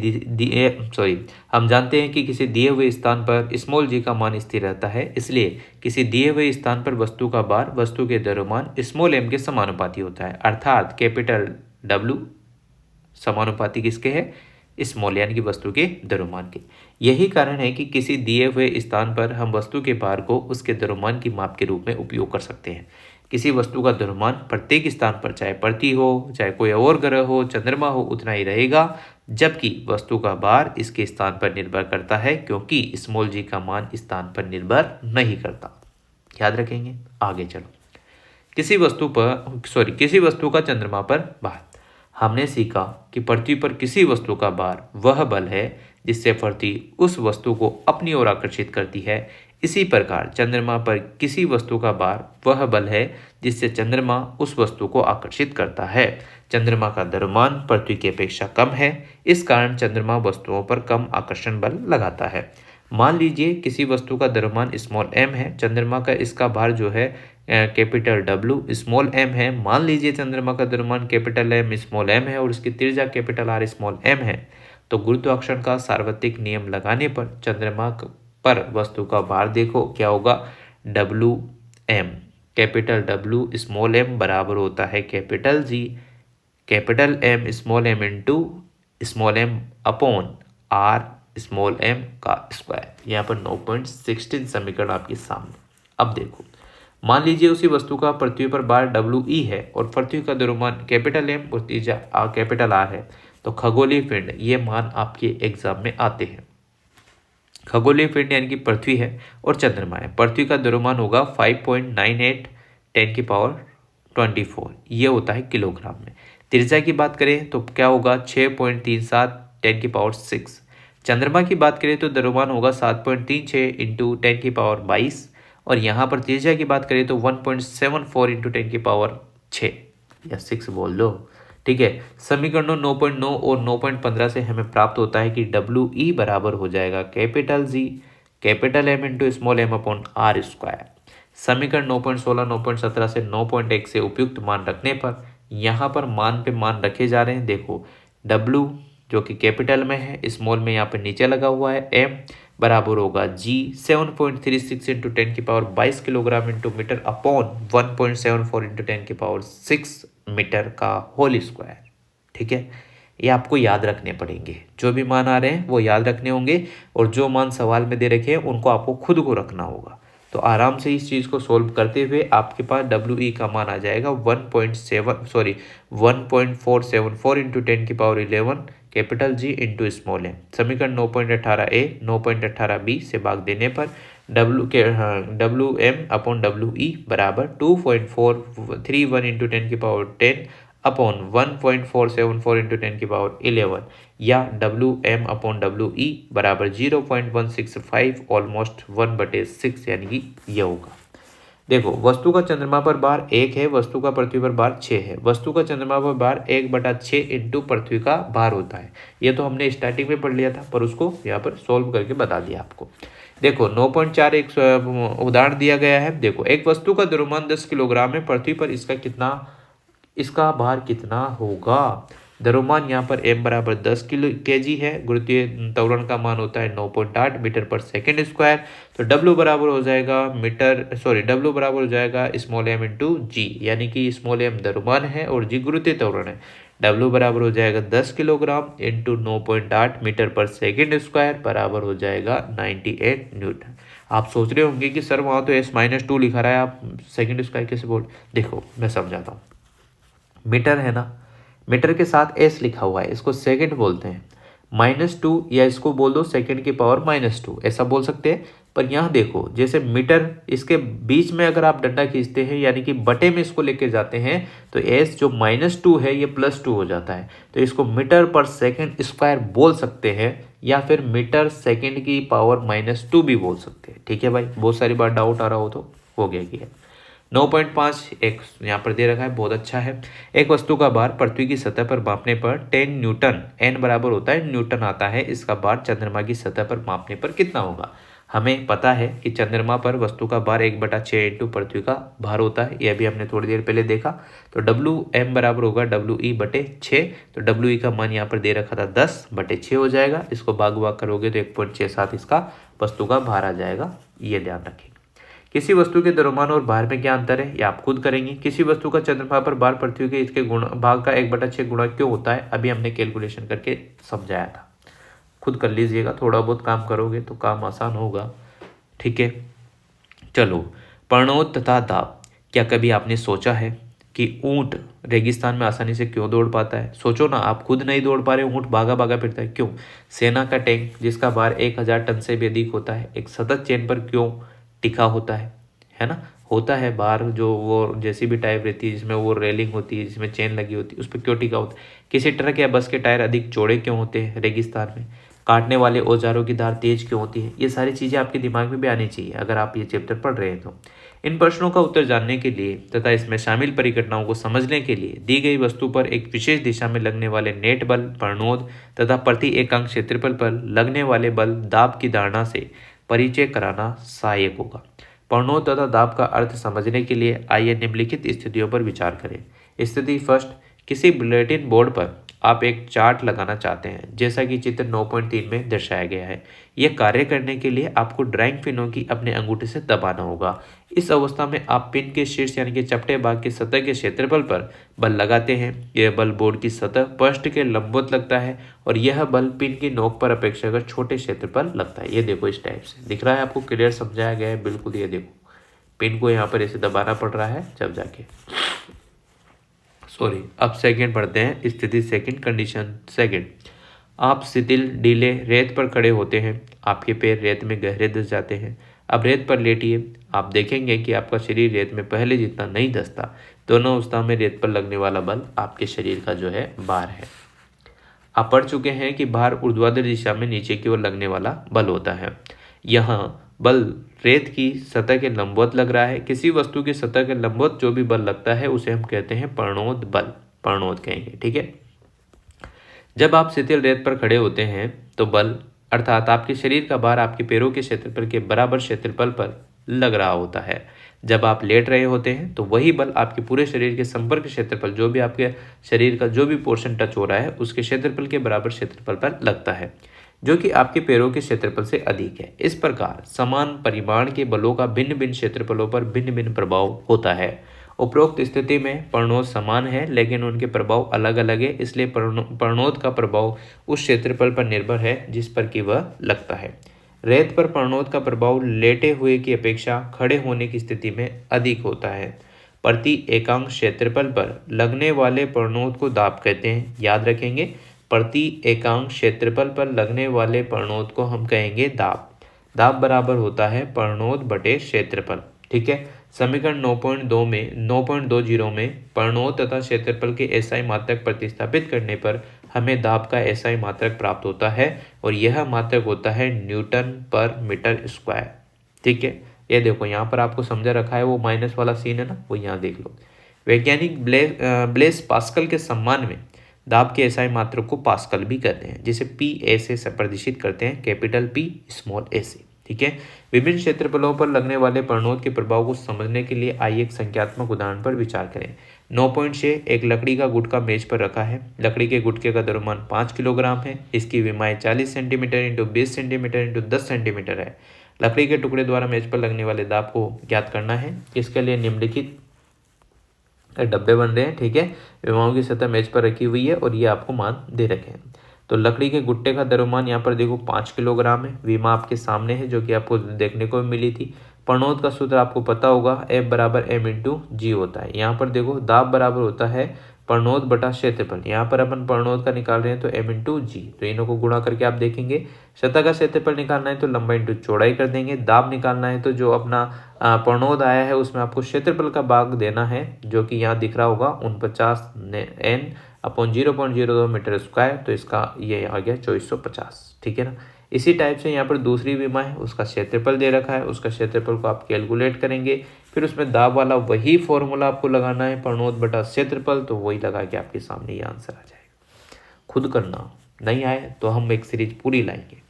दिए हुए स्थान पर स्मॉल जी का मान स्थिर रहता है, इसलिए किसी दिए हुए स्थान पर वस्तु का भार वस्तु के द्रव्यमान स्मॉल m के समानुपाती होता है, अर्थात कैपिटल W समानुपाती किसके है? स्मॉल यानी कि वस्तु के द्रव्यमान के। यही कारण है कि किसी दिए हुए स्थान पर हम वस्तु के भार को उसके द्रव्यमान की माप के रूप में उपयोग कर सकते हैं। किसी वस्तु का द्रव्यमान प्रत्येक स्थान पर, चाहे पृथ्वी हो, चाहे कोई और ग्रह हो, चंद्रमा हो, उतना ही रहेगा, जबकि वस्तु का भार इसके स्थान पर निर्भर करता है, क्योंकि स्मॉल जी का मान स्थान पर निर्भर नहीं करता। याद रखेंगे। आगे चलो, किसी वस्तु का चंद्रमा पर भार। हमने सीखा कि पृथ्वी पर किसी वस्तु का भार वह बल है जिससे पृथ्वी उस वस्तु को अपनी ओर आकर्षित करती है। इसी प्रकार चंद्रमा पर किसी वस्तु का भार वह बल है जिससे चंद्रमा उस वस्तु को आकर्षित करता है। चंद्रमा का द्रव्यमान पृथ्वी की अपेक्षा कम है, इस कारण चंद्रमा वस्तुओं पर कम आकर्षण बल लगाता है। मान लीजिए किसी वस्तु का द्रव्यमान स्मॉल m है, चंद्रमा का इसका भार जो है कैपिटल W स्मॉल m है। मान लीजिए चंद्रमा का द्रव्यमान कैपिटल M स्मॉल m है और उसकी त्रिज्या कैपिटल R स्मॉल m है, तो गुरुत्वाकर्षण का सार्वत्रिक नियम लगाने पर चंद्रमा पर वस्तु का भार देखो क्या होगा, WM capital W small m बराबर होता है capital G capital M small m into small m upon R small m का स्क्वायर। यहाँ पर 9.16 समीकरण आपके सामने। अब देखो, मान लीजिए उसी वस्तु का पृथ्वी पर भार WE है और पृथ्वी का द्रव्यमान कैपिटल M और त्रिज्या कैपिटल R है, तो खगोलीय पिंड, ये मान आपके एग्जाम में आते हैं। खगोलीय पिंड यानी कि पृथ्वी है और चंद्रमा है। पृथ्वी का द्रव्यमान होगा 5.98 10 की पावर 24, ये होता है किलोग्राम में। त्रिज्या की बात करें तो क्या होगा 6.37 10 की पावर 6। चंद्रमा की बात करें तो द्रव्यमान होगा 7.36 इंटू 10 की पावर 22 और यहाँ पर त्रिज्या की बात करें तो 1.74 इंटू 10 की पावर 6 या 6 बोल लो। ठीक है, समीकरणों 9.9 और 9.15 से हमें प्राप्त होता है कि WE बराबर हो जाएगा capital G capital M into small m upon R square. समीकरण 9.16 9.17 से 9.1 से उपयुक्त मान रखने पर यहाँ पर मान पे मान रखे जा रहे हैं। देखो, W जो कि कैपिटल में है, स्मॉल में यहाँ पे नीचे लगा हुआ है, M बराबर होगा G 7.36 इंटू 10 की power 22 kilogram into metre upon 1.74 into 10 की पावर 6 मीटर का होल स्क्वायर। ठीक है, ये आपको याद रखने पड़ेंगे। जो भी मान आ रहे हैं वो याद रखने होंगे और जो मान सवाल में दे रखे हैं उनको आपको खुद को रखना होगा। तो आराम से इस चीज़ को सोल्व करते हुए आपके पास WE का मान आ जाएगा 1.474 इंटू 10 की power 11 capital G into small M. समीकरण 9.18a 9.18b से भाग देने पर W M upon W E बराबर 2.431 इंटू 10 अपॉन 1.474 इंटू 10 या W M upon W E बराबर 0.165 ऑलमोस्ट 1/6 यानी कि यह होगा। देखो वस्तु का चंद्रमा पर भार 1 है, वस्तु का पृथ्वी पर भार 6 है। वस्तु का चंद्रमा पर भार 1/6 इंटू पृथ्वी का भार होता है। ये तो हमने स्टार्टिंग में पढ़ लिया था, पर उसको यहाँ पर सोल्व करके बता दिया आपको। देखो 9.4 एक उदाहरण दिया गया है। देखो एक वस्तु का द्रव्यमान 10 किलोग्राम है, पृथ्वी पर इसका भार कितना होगा। द्रव्यमान यहाँ पर m बराबर 10 kg है। गुरुत्वीय त्वरण का मान होता है 9.8 मीटर पर सेकेंड स्क्वायर। तो W बराबर हो जाएगा W बराबर हो जाएगा स्मॉल m इंटू जी, यानी कि स्मॉल m द्रव्यमान है और जी गुरुत्वीय त्वरण है। W बराबर हो जाएगा 10 किलोग्राम इंटू 9.8 मीटर पर सेकेंड स्क्वायर बराबर हो जाएगा 98 न्यूटन। आप सोच रहे होंगे कि सर वहाँ तो S-2 लिखा रहा है, आप सेकेंड स्क्वायर कैसे बोल। देखो मैं समझाता हूँ। मीटर है ना, मीटर के साथ एस लिखा हुआ है, इसको सेकंड बोलते हैं। -2 या इसको बोल दो सेकंड की पावर -2, ऐसा बोल सकते हैं। पर यहाँ देखो जैसे मीटर, इसके बीच में अगर आप डंडा खींचते हैं यानी कि बटे में इसको लेके जाते हैं तो एस जो -2 है ये +2 हो जाता है। तो इसको मीटर पर सेकंड स्क्वायर बोल सकते हैं या फिर मीटर सेकंड की पावर -2 भी बोल सकते हैं। ठीक है भाई, बहुत सारी बार डाउट आ रहा हो तो हो गया कि 9.5 एक यहाँ पर दे रखा है, बहुत अच्छा है। एक वस्तु का भार पृथ्वी की सतह पर मापने पर 10 न्यूटन, n बराबर होता है न्यूटन आता है, इसका भार चंद्रमा की सतह पर मापने पर कितना होगा। हमें पता है कि चंद्रमा पर वस्तु का भार 1/6 इंटू पृथ्वी का भार होता है, यह भी हमने थोड़ी देर पहले देखा। तो डब्ल्यू एम बराबर होगा डब्ल्यू ई बटे 6। तो डब्ल्यू ई का मान यहाँ पर दे रखा था 10/6 हो जाएगा। इसको भाग करोगे तो 1.67 इसका वस्तु का भार आ जाएगा, ये ध्यान रखेंगे। किसी वस्तु के द्रव्यमान और भार में क्या अंतर है, ये आप खुद करेंगे। किसी वस्तु का चंद्रमा पर भार पृथ्वी के इसके भाग का 1/6 गुणा क्यों होता है, अभी हमने कैलकुलेशन करके समझाया था, खुद कर लीजिएगा। थोड़ा बहुत काम करोगे तो काम आसान होगा। ठीक है, चलो प्रणोद तथा दाब। क्या कभी आपने सोचा है कि ऊंट रेगिस्तान में आसानी से क्यों दौड़ पाता है। सोचो ना, आप खुद नहीं दौड़ पा रहे, ऊंट भागा भागा फिरता है, क्यों। सेना का टैंक जिसका भार 1000 टन से भी अधिक होता है, एक सतत चेन पर क्यों टिका होता है ना। होता है बाहर जो वो जैसी भी टाइप रहती है जिसमें वो रेलिंग होती है, जिसमें चेन लगी होती है, उस पर क्यों टिका होता है। किसी ट्रक या बस के टायर अधिक चौड़े क्यों होते हैं रेगिस्तान में। काटने वाले औजारों की धार तेज क्यों होती है। ये सारी चीज़ें आपके दिमाग में भी आनी चाहिए अगर आप ये चैप्टर पढ़ रहे हैं तो। इन प्रश्नों का उत्तर जानने के लिए तथा इसमें शामिल परिघटनाओं को समझने के लिए दी गई वस्तु पर एक विशेष दिशा में लगने वाले नेट बल, प्रणोद तथा प्रति एकांक क्षेत्रफल पर लगने वाले बल, दाब की धारणा से परिचय कराना सहायक होगा। प्रणोद तथा दाब का अर्थ समझने के लिए आइए निम्नलिखित स्थितियों पर विचार करें। स्थिति फर्स्ट, किसी बुलेटिन बोर्ड पर आप एक चार्ट लगाना चाहते हैं, जैसा कि चित्र 9.3 में दर्शाया गया है। यह कार्य करने के लिए आपको ड्राइंग पिनों की अपने अंगूठे से दबाना होगा। इस अवस्था में आप पिन के शीर्ष यानी कि चपटे भाग की सतह के क्षेत्रफल पर बल लगाते हैं। यह बल बोर्ड की सतह पृष्ठ के लंबवत लगता है और यह बल पिन की नोक पर अपेक्षाकृत छोटे क्षेत्र पर लगता है। ये देखो इस टाइप से दिख रहा है आपको, क्लियर समझाया गया है बिल्कुल। ये देखो पिन को यहाँ पर ऐसे दबाना पड़ रहा है जब जाके अब सेकंड पढ़ते हैं। स्थिति सेकंड, कंडीशन सेकंड। आप शिथिल ढीले रेत पर खड़े होते हैं, आपके पैर रेत में गहरे धंस जाते हैं। अब रेत पर लेटिए, आप देखेंगे कि आपका शरीर रेत में पहले जितना नहीं धंसता। दोनों अवस्था में रेत पर लगने वाला बल आपके शरीर का जो है भार है। आप पढ़ चुके हैं कि भार ऊर्ध्वाधर दिशा में नीचे की ओर लगने वाला बल होता है। यहाँ बल रेत की सतह के लंबवत लग रहा है। किसी वस्तु की सतह के लंबवत जो भी बल लगता है उसे हम कहते हैं प्रणोद बल, प्रणोद कहेंगे। ठीक है, जब आप शिथिल रेत पर खड़े होते हैं तो बल अर्थात आपके शरीर का भार आपके पैरों के क्षेत्रफल के बराबर क्षेत्रफल पर लग रहा होता है। जब आप लेट रहे होते हैं तो वही बल आपके पूरे शरीर के संपर्क क्षेत्रफल, जो भी आपके शरीर का जो भी पोर्शन टच हो रहा है उसके क्षेत्रफल के बराबर क्षेत्रफल पर लगता है, जो कि आपके पैरों के क्षेत्रफल से अधिक है। इस प्रकार समान परिमाण के बलों का भिन्न भिन्न क्षेत्रफलों पर भिन्न भिन्न प्रभाव होता है। उपरोक्त स्थिति में प्रणोद समान है लेकिन उनके प्रभाव अलग अलग है, इसलिए प्रणोद का प्रभाव उस क्षेत्रफल पर निर्भर है जिस पर कि वह लगता है। रेत पर प्रणोद का प्रभाव लेटे हुए की अपेक्षा खड़े होने की स्थिति में अधिक होता है। प्रति एकांक क्षेत्रफल पर लगने वाले प्रणोद को दाब कहते हैं। याद रखेंगे, प्रति एकांक क्षेत्रफल पर लगने वाले प्रणोद को हम कहेंगे दाब। दाब बराबर होता है प्रणोद बटे क्षेत्रफल। ठीक है, समीकरण 9.20 में प्रणोद तथा क्षेत्रफल के एसआई मात्रक प्रतिस्थापित करने पर हमें दाब का एसआई मात्रक प्राप्त होता है और यह मात्रक होता है न्यूटन पर मीटर स्क्वायर। ठीक है, ये देखो यहाँ पर आपको समझा रखा है, वो माइनस वाला सीन है ना, वो यहाँ देख लो। वैज्ञानिक ब्लेस पास्कल के सम्मान में दाब के एसआई मात्रक को पास्कल भी कहते हैं, जिसे पी ए से प्रदर्शित करते हैं, कैपिटल पी स्मॉल ए से। ठीक है, विभिन्न क्षेत्रफलों पर लगने वाले प्रणोद के प्रभाव को समझने के लिए आइए एक संख्यात्मक उदाहरण पर विचार करें। 9.6 एक लकड़ी का गुटका मेज पर रखा है। लकड़ी के गुटके का द्रव्यमान 5 किलोग्राम है। इसकी विमाएं 40 centimetre into 20 centimetre into 10 centimetre है। लकड़ी के टुकड़े द्वारा मेज पर लगने वाले दाब को ज्ञात करना है। इसके लिए निम्नलिखित डब्बे बन रहे हैं। ठीक है, विमाओं की सतह मेज पर रखी हुई है और ये आपको मान दे रखे हैं। तो लकड़ी के गुट्टे का द्रव्यमान यहाँ पर देखो 5 किलोग्राम है। विमा आपके सामने है जो कि आपको देखने को मिली थी। प्रणोद का सूत्र आपको पता होगा, F बराबर m इंटू जी होता है। यहाँ पर देखो दाब बराबर होता है प्रणोद बटा क्षेत्रफल। यहाँ पर अपन प्रणोद का निकाल रहे हैं तो m इंटू जी, तो इनों को गुणा करके आप देखेंगे। सतह का क्षेत्रफल निकालना है तो लंबाई इंटू चौड़ाई कर देंगे। दाब निकालना है तो जो अपना प्रणोद आया है उसमें आपको क्षेत्रफल का भाग देना है, जो कि यहाँ दिख रहा होगा 49 n अपॉन 0.02 मीटर स्क्वायर, तो इसका ये आ गया 2450। ठीक है ना। इसी टाइप से यहाँ पर दूसरी विमा है, उसका क्षेत्रफल दे रखा है, उसका क्षेत्रफल को आप कैलकुलेट करेंगे, फिर उसमें दाब वाला वही फॉर्मूला आपको लगाना है, प्रणोद बटा क्षेत्रफल, तो वही लगा के आपके सामने ये आंसर आ जाएगा। खुद करना, नहीं आए तो हम एक सीरीज पूरी लाएंगे।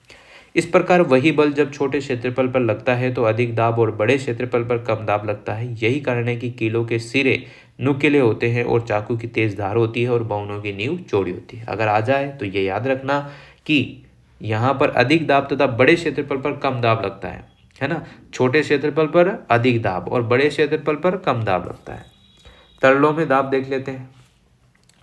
इस प्रकार वही बल जब छोटे क्षेत्रफल पर लगता है तो अधिक दाब और बड़े क्षेत्रफल पर कम दाब लगता है। यही कारण है कि कीलों के सिरे नुकीले होते हैं और चाकू की तेज धार होती है और बाउनों की नींव चौड़ी होती है। अगर आ जाए तो ये याद रखना कि यहाँ पर अधिक दाब तथा बड़े क्षेत्रफल पर कम दाब लगता है ना। छोटे क्षेत्रफल पर अधिक दाब और बड़े क्षेत्रफल पर कम दाब लगता है। तरलों में दाब देख लेते हैं।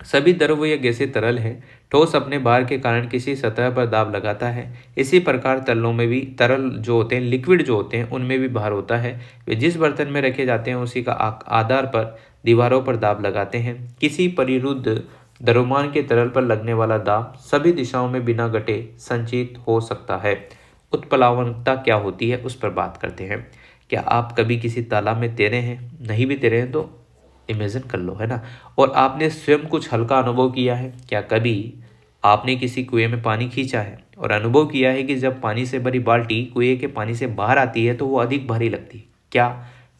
सभी द्रव या गैसें तरल है। ठोस अपने भार के कारण किसी सतह पर दाब लगाता है। इसी प्रकार तरलों में भी तरल जो होते हैं, लिक्विड जो होते हैं, उनमें भी भार होता है। वे जिस बर्तन में रखे जाते हैं उसी का आधार पर दीवारों पर दाब लगाते हैं। किसी परिरुद्ध द्रव्यमान के तरल पर लगने वाला दाब सभी दिशाओं में बिना घटे संचित हो सकता है। उत्प्लावनता क्या होती है उस पर बात करते हैं। क्या आप कभी किसी तालाब में तैरे हैं? नहीं भी तैरे हैं तो इमेजिन कर लो, है ना। और आपने स्वयं कुछ हल्का अनुभव किया है। क्या कभी आपने किसी कुएं में पानी खींचा है और अनुभव किया है कि जब पानी से भरी बाल्टी कुएं के पानी से बाहर आती है तो वो अधिक भारी लगती है? क्या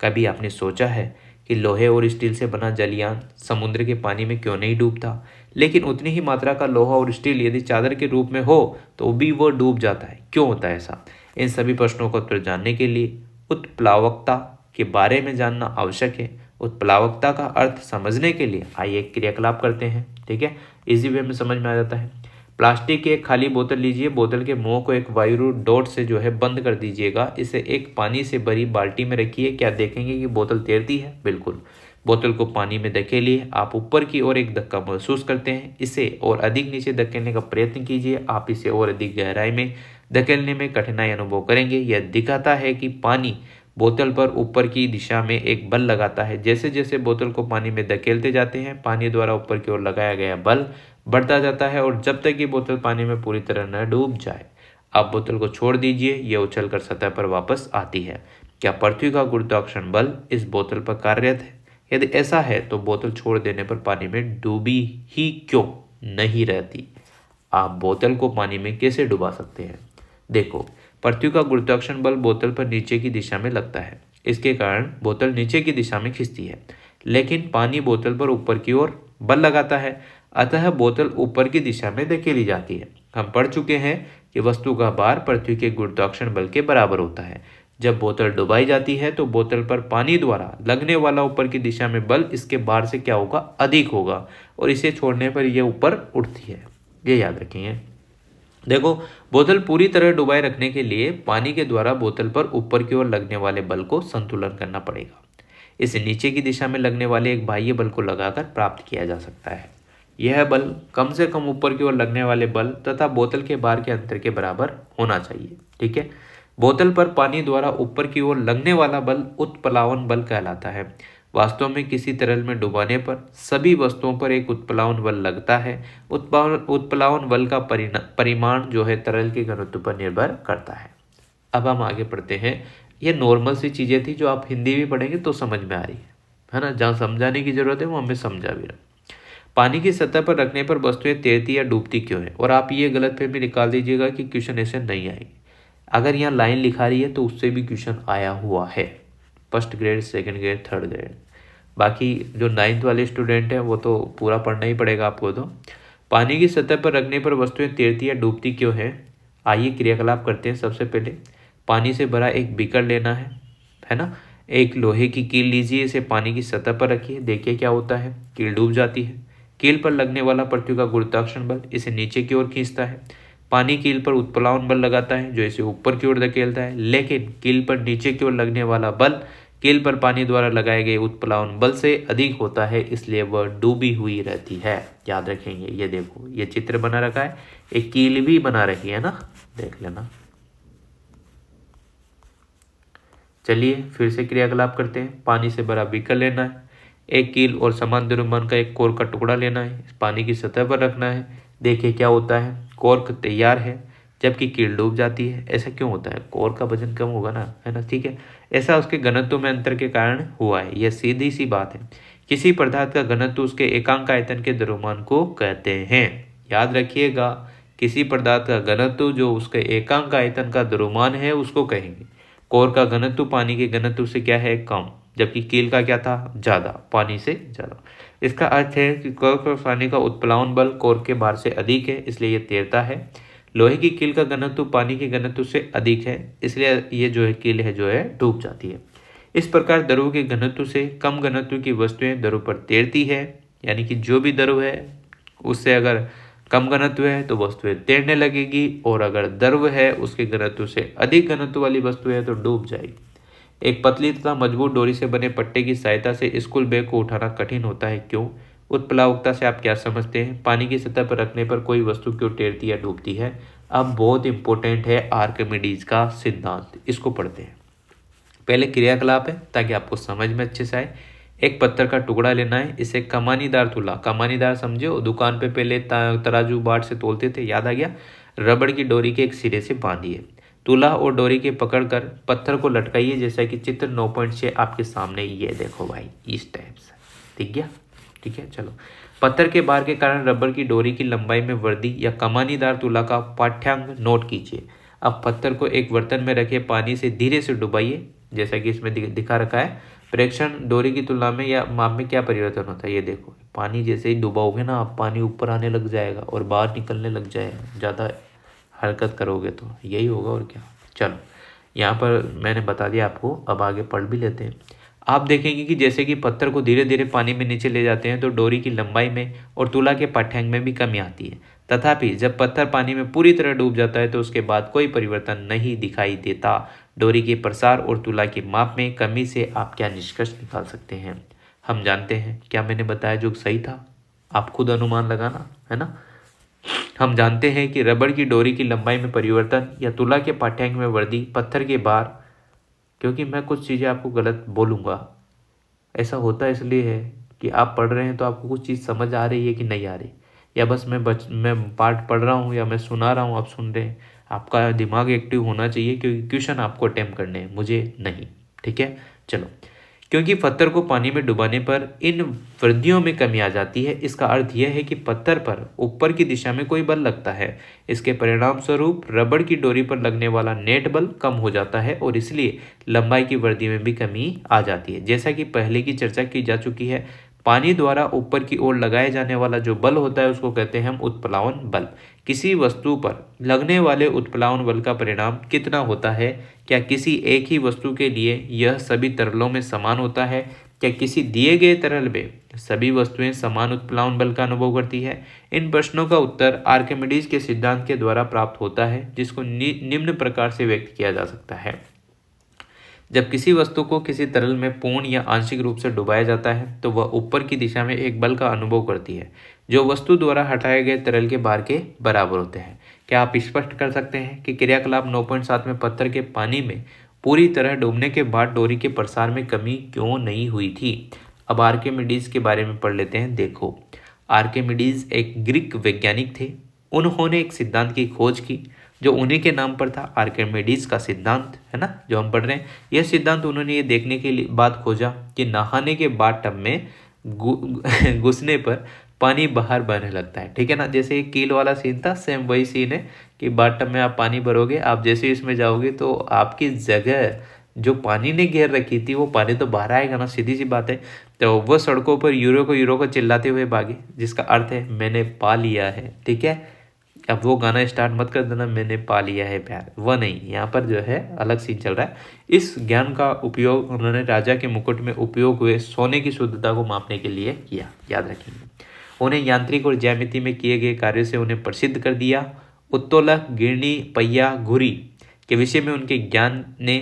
कभी आपने सोचा है कि लोहे और स्टील से बना जलयान समुद्र के पानी में क्यों नहीं डूबता, लेकिन उतनी ही मात्रा का लोहा और स्टील यदि चादर के रूप में हो तो भी वो डूब जाता है? क्यों होता है ऐसा? इन सभी प्रश्नों का उत्तर जानने के लिए उत्प्लावकता के बारे में जानना आवश्यक है। उत्प्लावकता का अर्थ समझने के लिए आइए एक क्रियाकलाप करते हैं। ठीक है, इजी वे में समझ में आ जाता है। प्लास्टिक की एक खाली बोतल लीजिए। बोतल के मुंह को एक वायु डॉट से जो है बंद कर दीजिएगा। इसे एक पानी से भरी बाल्टी में रखिए। क्या देखेंगे कि बोतल तैरती है? बिल्कुल। बोतल को पानी में धकेलिए। आप ऊपर की ओर एक धक्का महसूस करते हैं। इसे और अधिक नीचे धकेलने का प्रयत्न कीजिए। आप इसे और अधिक गहराई में धकेलने में कठिनाई अनुभव करेंगे। यह दिखाता है कि पानी बोतल पर ऊपर की दिशा में एक बल लगाता है। जैसे जैसे बोतल को पानी में धकेलते जाते हैं, पानी द्वारा ऊपर की ओर लगाया गया बल बढ़ता जाता है और जब तक कि बोतल पानी में पूरी तरह न डूब जाए। आप बोतल को छोड़ दीजिए, यह उछलकर सतह पर वापस आती है। क्या पृथ्वी का गुरुत्वाकर्षण बल इस बोतल पर कार्यरत है? यदि ऐसा है तो बोतल छोड़ देने पर पानी में डूबी ही क्यों नहीं रहती? आप बोतल को पानी में कैसे डुबा सकते हैं? देखो, पृथ्वी का गुरुत्वाकर्षण बल बोतल पर नीचे की दिशा में लगता है। इसके कारण बोतल नीचे की दिशा में खिंचती है, लेकिन पानी बोतल पर ऊपर की ओर बल लगाता है, अतः बोतल ऊपर की दिशा में धकेली जाती है। हम पढ़ चुके हैं कि वस्तु का भार पृथ्वी के गुरुत्वाकर्षण बल के बराबर होता है। जब बोतल डुबाई जाती है तो बोतल पर पानी द्वारा लगने वाला ऊपर की दिशा में बल इसके भार से क्या होगा? अधिक होगा, और इसे छोड़ने पर यह ऊपर उठती है। ये याद रखिए। देखो, बोतल पूरी तरह डुबाए रखने के लिए पानी के द्वारा बोतल पर ऊपर की ओर लगने वाले बल को संतुलन करना पड़ेगा। इसे नीचे की दिशा में लगने वाले एक बाह्य बल को लगाकर प्राप्त किया जा सकता है। यह बल कम से कम ऊपर की ओर लगने वाले बल तथा बोतल के भार के अंतर के बराबर होना चाहिए। ठीक है, बोतल पर पानी द्वारा ऊपर की ओर लगने वाला बल उत्प्लावन बल कहलाता है। वास्तव में किसी तरल में डुबाने पर सभी वस्तुओं पर एक उत्प्लावन बल लगता है। उत्प्लावन बल का परिमाण जो है तरल के घनत्व पर निर्भर करता है। अब हम आगे पढ़ते हैं। ये नॉर्मल सी चीज़ें थी जो आप हिंदी भी पढ़ेंगे तो समझ में आ रही है ना। जहाँ समझाने की जरूरत है वो हमें समझा भी रहा। पानी की सतह पर रखने पर वस्तुएं तैरती या डूबती क्यों है, और आप ये गलतफहमी निकाल दीजिएगा कि क्वेश्चन ऐसे नहीं आएगी। अगर यहाँ लाइन लिखा रही है तो उससे भी क्वेश्चन आया हुआ है, first grade, second grade, third grade. बाकी जो 9th वाले स्टूडेंट हैं वो तो पूरा पढ़ना ही पड़ेगा आपको। तो पानी की सतह पर रखने पर वस्तुएं तैरती या डूबती क्यों है। आइए क्रियाकलाप करते हैं। सबसे पहले पानी से भरा एक बीकर लेना है ना। एक लोहे की कील लीजिए, इसे पानी की सतह पर रखिए, देखिए क्या होता है। कील डूब जाती है। कील पर लगने वाला पृथ्वी का गुरुत्वाकर्षण बल इसे नीचे की ओर खींचता है। पानी कील पर उत्प्लावन बल लगाता है जो इसे ऊपर की ओर धकेलता है। लेकिन कील पर नीचे की ओर लगने वाला बल कील पर पानी द्वारा लगाए गए उत्प्लावन बल से अधिक होता है, इसलिए वह डूबी हुई रहती है। याद रखेंगे। ये देखो, ये चित्र बना रखा है, एक कील भी बना रखी है ना, देख लेना। चलिए फिर से क्रियाकलाप करते हैं। पानी से भरा बीकर लेना है, एक कील और समान द्रव्यमान का एक कोर का टुकड़ा लेना है, पानी की सतह पर रखना है। देखिए क्या होता है, कोर्क तैयार है जबकि कील डूब जाती है। ऐसा क्यों होता है, कोर का वजन कम होगा ना, है ना। ठीक है, ऐसा उसके घनत्व में अंतर के कारण हुआ है। यह सीधी सी बात है। किसी पदार्थ का घनत्व उसके एकांक आयतन के द्रव्यमान को कहते हैं। याद रखिएगा, किसी पदार्थ का घनत्व जो उसके एकांक आयतन का द्रव्यमान है उसको कहेंगे। कोर का घनत्व पानी के घनत्व से क्या है, कम, जबकि कील का क्या था, ज़्यादा, पानी से ज़्यादा। इसका अर्थ है कि कोर पर पानी का उत्प्लावन बल कोर के भार से अधिक है, इसलिए यह तैरता है। लोहे की कील का घनत्व पानी के घनत्व से अधिक है, इसलिए ये जो है कील है जो है डूब जाती है। इस प्रकार द्रव के घनत्व से कम घनत्व की वस्तुएं द्रव पर तैरती है। यानी कि जो भी द्रव है उससे अगर कम घनत्व है तो वस्तुएं तैरने लगेगी, और अगर द्रव है उसके घनत्व से अधिक घनत्व वाली वस्तु है तो डूब जाएगी। एक पतली तथा मजबूत डोरी से बने पट्टे की सहायता से स्कूल बैग को उठाना कठिन होता है, क्यों। उत्प्लावकता से आप क्या समझते हैं, पानी की सतह पर रखने पर कोई वस्तु क्यों तैरती या डूबती है। अब बहुत इंपॉर्टेंट है आर्किमिडीज का सिद्धांत, इसको पढ़ते हैं। पहले क्रियाकलाप है ताकि आपको समझ में अच्छे से आए। एक पत्थर का टुकड़ा लेना है, इसे कमानीदार तुला, कमानीदार समझे, दुकान पे पहले तराजू बाट से तोलते थे, याद आ गया। रबड़ की डोरी के एक सिरे से बांधिए, तुला और डोरी के पकड़कर पत्थर को लटकाइए, जैसा कि चित्र 9.6 आपके सामने ये देखो भाई, इस टाइप से, ठीक गया। ठीक है, चलो। पत्थर के भार के कारण रबड़ की डोरी की लंबाई में वृद्धि या कमानीदार तुला का पाठ्यांक नोट कीजिए। अब पत्थर को एक बर्तन में रखे पानी से धीरे से डुबाइए, जैसा कि इसमें दिखा रखा है। प्रेक्षण डोरी की तुलना में या माप में क्या परिवर्तन होता है, ये देखो। पानी जैसे ही डुबाओगे ना आप, पानी ऊपर आने लग जाएगा और बाहर निकलने लग जाएगा, ज़्यादा हरकत करोगे तो यही होगा, और क्या। चलो, यहाँ पर मैंने बता दिया आपको, अब आगे पढ़ भी लेते हैं। आप देखेंगे कि जैसे कि पत्थर को धीरे धीरे पानी में नीचे ले जाते हैं तो डोरी की लंबाई में और तुला के पाठ्यांक में भी कमी आती है। तथापि जब पत्थर पानी में पूरी तरह डूब जाता है तो उसके बाद कोई परिवर्तन नहीं दिखाई देता। डोरी के प्रसार और तुला की माप में कमी से आप क्या निष्कर्ष निकाल सकते हैं। हम जानते हैं, क्या मैंने बताया जो सही था, आप खुद अनुमान लगाना, है ना। हम जानते हैं कि रबड़ की डोरी की लंबाई में परिवर्तन या तुला के पाठ्यांक में वृद्धि पत्थर के भार, क्योंकि मैं कुछ चीज़ें आपको गलत बोलूँगा, ऐसा होता इसलिए है कि आप पढ़ रहे हैं तो आपको कुछ चीज़ समझ आ रही है कि नहीं आ रही, या बस मैं पाठ पढ़ रहा हूँ या मैं सुना रहा हूँ, आप सुन रहे हैं। आपका दिमाग एक्टिव होना चाहिए, क्योंकि क्वेश्चन आपको अटेम्प्ट करने हैं, मुझे नहीं। ठीक है, चलो। क्योंकि पत्थर को पानी में डुबाने पर इन वृद्धियों में कमी आ जाती है, इसका अर्थ यह है कि पत्थर पर ऊपर की दिशा में कोई बल लगता है। इसके परिणाम स्वरूप रबड़ की डोरी पर लगने वाला नेट बल कम हो जाता है और इसलिए लंबाई की वृद्धि में भी कमी आ जाती है। जैसा कि पहले की चर्चा की जा चुकी है, पानी द्वारा ऊपर की ओर लगाए जाने वाला जो बल होता है उसको कहते हैं हम उत्प्लावन बल। किसी वस्तु पर लगने वाले उत्प्लावन बल का परिणाम कितना होता है, क्या किसी एक ही वस्तु के लिए यह सभी तरलों में समान होता है, क्या किसी दिए गए तरल में सभी वस्तुएं समान उत्प्लावन बल का अनुभव करती है। इन प्रश्नों का उत्तर आर्किमिडीज के सिद्धांत के द्वारा प्राप्त होता है, जिसको निम्न प्रकार से व्यक्त किया जा सकता है। जब किसी वस्तु को किसी तरल में पूर्ण या आंशिक रूप से डुबाया जाता है तो वह ऊपर की दिशा में एक बल का अनुभव करती है, जो वस्तु द्वारा हटाए गए तरल के भार के बराबर होते हैं। क्या आप स्पष्ट कर सकते हैं कि क्रियाकलाप 9.7 में पत्थर के पानी में पूरी तरह डूबने के बाद डोरी के प्रसार में कमी क्यों नहीं हुई थी। अब आर्किमिडीज के बारे में पढ़ लेते हैं। देखो, आर्किमिडीज एक ग्रीक वैज्ञानिक थे। उन्होंने एक सिद्धांत की खोज की जो उन्हीं के नाम पर था, आर्किमिडीज का सिद्धांत, है ना, जो हम पढ़ रहे हैं। यह सिद्धांत उन्होंने ये देखने के लिए बाद खोजा कि नहाने के बाद टब में घुसने पर पानी बाहर बहने लगता है। ठीक है ना, जैसे एक कील वाला सीन था, सेम वही सीन है कि बाथटब में आप पानी भरोगे, आप जैसे इसमें जाओगे तो आपकी जगह जो पानी ने घेर रखी थी वो पानी तो बाहर आएगा ना, सीधी सी बात है। तो वो सड़कों पर यूरो को चिल्लाते हुए भागे, जिसका अर्थ है मैंने पा लिया है। ठीक है, अब वो गाना स्टार्ट मत कर देना, मैंने पा लिया है प्यार, वो नहीं, यहाँ पर जो है अलग सीन चल रहा है। इस ज्ञान का उपयोग उन्होंने राजा के मुकुट में उपयोग हुए सोने की शुद्धता को मापने के लिए किया, याद रखेंगे। उन्हें यांत्रिक और ज्यामिति में किए गए कार्यों से उन्हें प्रसिद्ध कर दिया। उत्तोलक, गिरनी, पहिया, घुरी के विषय में उनके ज्ञान ने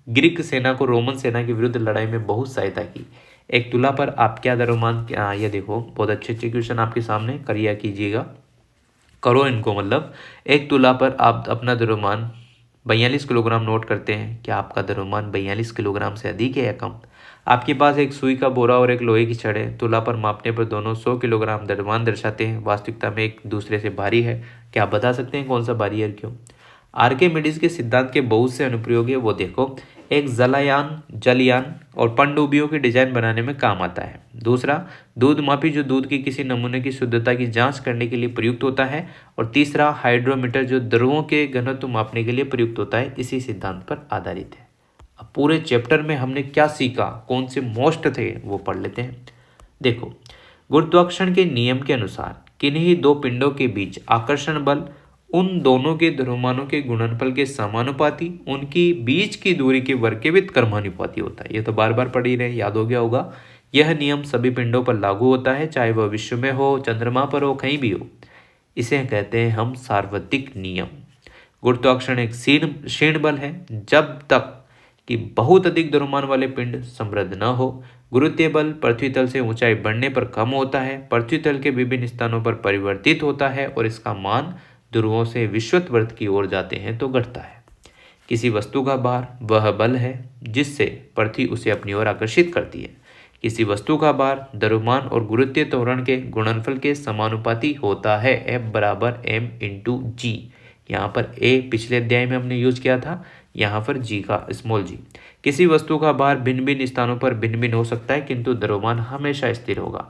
ग्रीक सेना को रोमन सेना के विरुद्ध लड़ाई में बहुत सहायता की। एक तुला पर आप क्या द्रव्यमान, ये देखो बहुत अच्छे अच्छे क्वेश्चन आपके सामने, करिया कीजिएगा, करो इनको। मतलब एक तुला पर आप अपना द्रव्यमान 42 किलोग्राम नोट करते हैं। क्या आपका द्रव्यमान 42 किलोग्राम से अधिक है या कम? आपके पास एक सुई का बोरा और एक लोहे की छड़ है। तुला पर मापने पर दोनों 100 किलोग्राम द्रव्यमान दर्शाते हैं। वास्तविकता में एक दूसरे से भारी है। क्या आप बता सकते हैं कौन सा भारी है, क्यों? आर्किमिडीज के सिद्धांत के बहुत से अनुप्रयोग है, वो देखो। एक जलयान और पनडुब्बियों की डिजाइन बनाने में काम आता है। दूसरा, दूध मापी जो दूध की किसी नमूने की शुद्धता की जांच करने के लिए प्रयुक्त होता है। और तीसरा, हाइड्रोमीटर जो द्रवों के घनत्व मापने के लिए प्रयुक्त होता है, इसी सिद्धांत पर आधारित है। अब पूरे चैप्टर में हमने क्या सीखा, कौन से मोस्ट थे, वो पढ़ लेते हैं। देखो, गुरुत्वाकर्षण के नियम के अनुसार किन्हीं दो पिंडों के बीच आकर्षण बल उन दोनों के द्रव्यमानों के गुणनफल के समानुपाती, उनकी बीच की दूरी के वर्ग के वित्त कर्मानुपाती होता है। ये तो बार बार पढ़ ही रहे, याद हो गया होगा। यह नियम सभी पिंडों पर लागू होता है, चाहे वह विश्व में हो, चंद्रमा पर हो, कहीं भी हो। इसे कहते हैं हम सार्वत्रिक नियम। गुरुत्वाकर्षण एक क्षीण बल है जब तक कि बहुत अधिक द्रव्यमान वाले पिंड समृद्ध न हो। गुरुत्वीय बल पृथ्वी तल से ऊंचाई बढ़ने पर कम होता है, पृथ्वी तल के विभिन्न स्थानों पर परिवर्तित होता है और इसका मान ध्रुवों से विषुवत की ओर जाते हैं तो घटता है। किसी वस्तु का भार वह बल है जिससे पृथ्वी उसे अपनी ओर आकर्षित करती है। किसी वस्तु का भार द्रव्यमान और गुरुत्वीय त्वरण के गुणनफल के समानुपाती होता है। F बराबर m/g। यहाँ पर a पिछले अध्याय में हमने यूज किया था, यहाँ पर g का स्मॉल g। किसी वस्तु का भार भिन्न भिन्न स्थानों पर भिन्न भिन्न हो सकता है, किंतु द्रव्यमान हमेशा स्थिर होगा।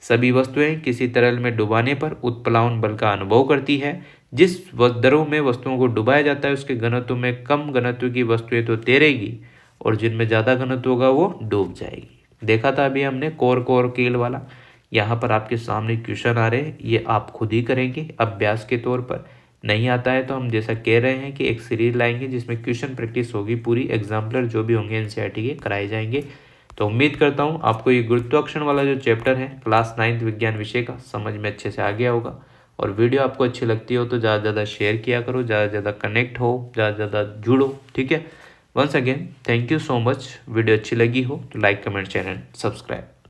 सभी वस्तुएं किसी तरल में डुबाने पर उत्प्लावन बल का अनुभव करती है। जिस द्रव में वस्तुओं को डुबाया जाता है उसके घनत्व में कम घनत्व की वस्तुएं तो तैरेगी और जिनमें ज़्यादा घनत्व होगा वो डूब जाएगी। देखा था अभी हमने कोर कील वाला। यहाँ पर आपके सामने क्वेश्चन आ रहे हैं, ये आप खुद ही करेंगे अभ्यास के तौर पर। नहीं आता है तो हम जैसा कह रहे हैं कि एक सीरीज लाएंगे जिसमें क्वेश्चन प्रैक्टिस होगी, पूरी एग्जाम्पलर जो भी होंगे एनसीईआरटी के कराए जाएंगे। तो उम्मीद करता हूँ आपको ये गुरुत्वाकर्षण वाला जो चैप्टर है क्लास 9th विज्ञान विषय का समझ में अच्छे से आ गया होगा। और वीडियो आपको अच्छी लगती हो तो ज़्यादा से ज़्यादा शेयर किया करो, ज़्यादा से ज़्यादा कनेक्ट हो, ज़्यादा से ज़्यादा जुड़ो। ठीक है, once again thank you so much. Video अच्छी लगी हो तो लाइक, कमेंट, चैनल सब्सक्राइब।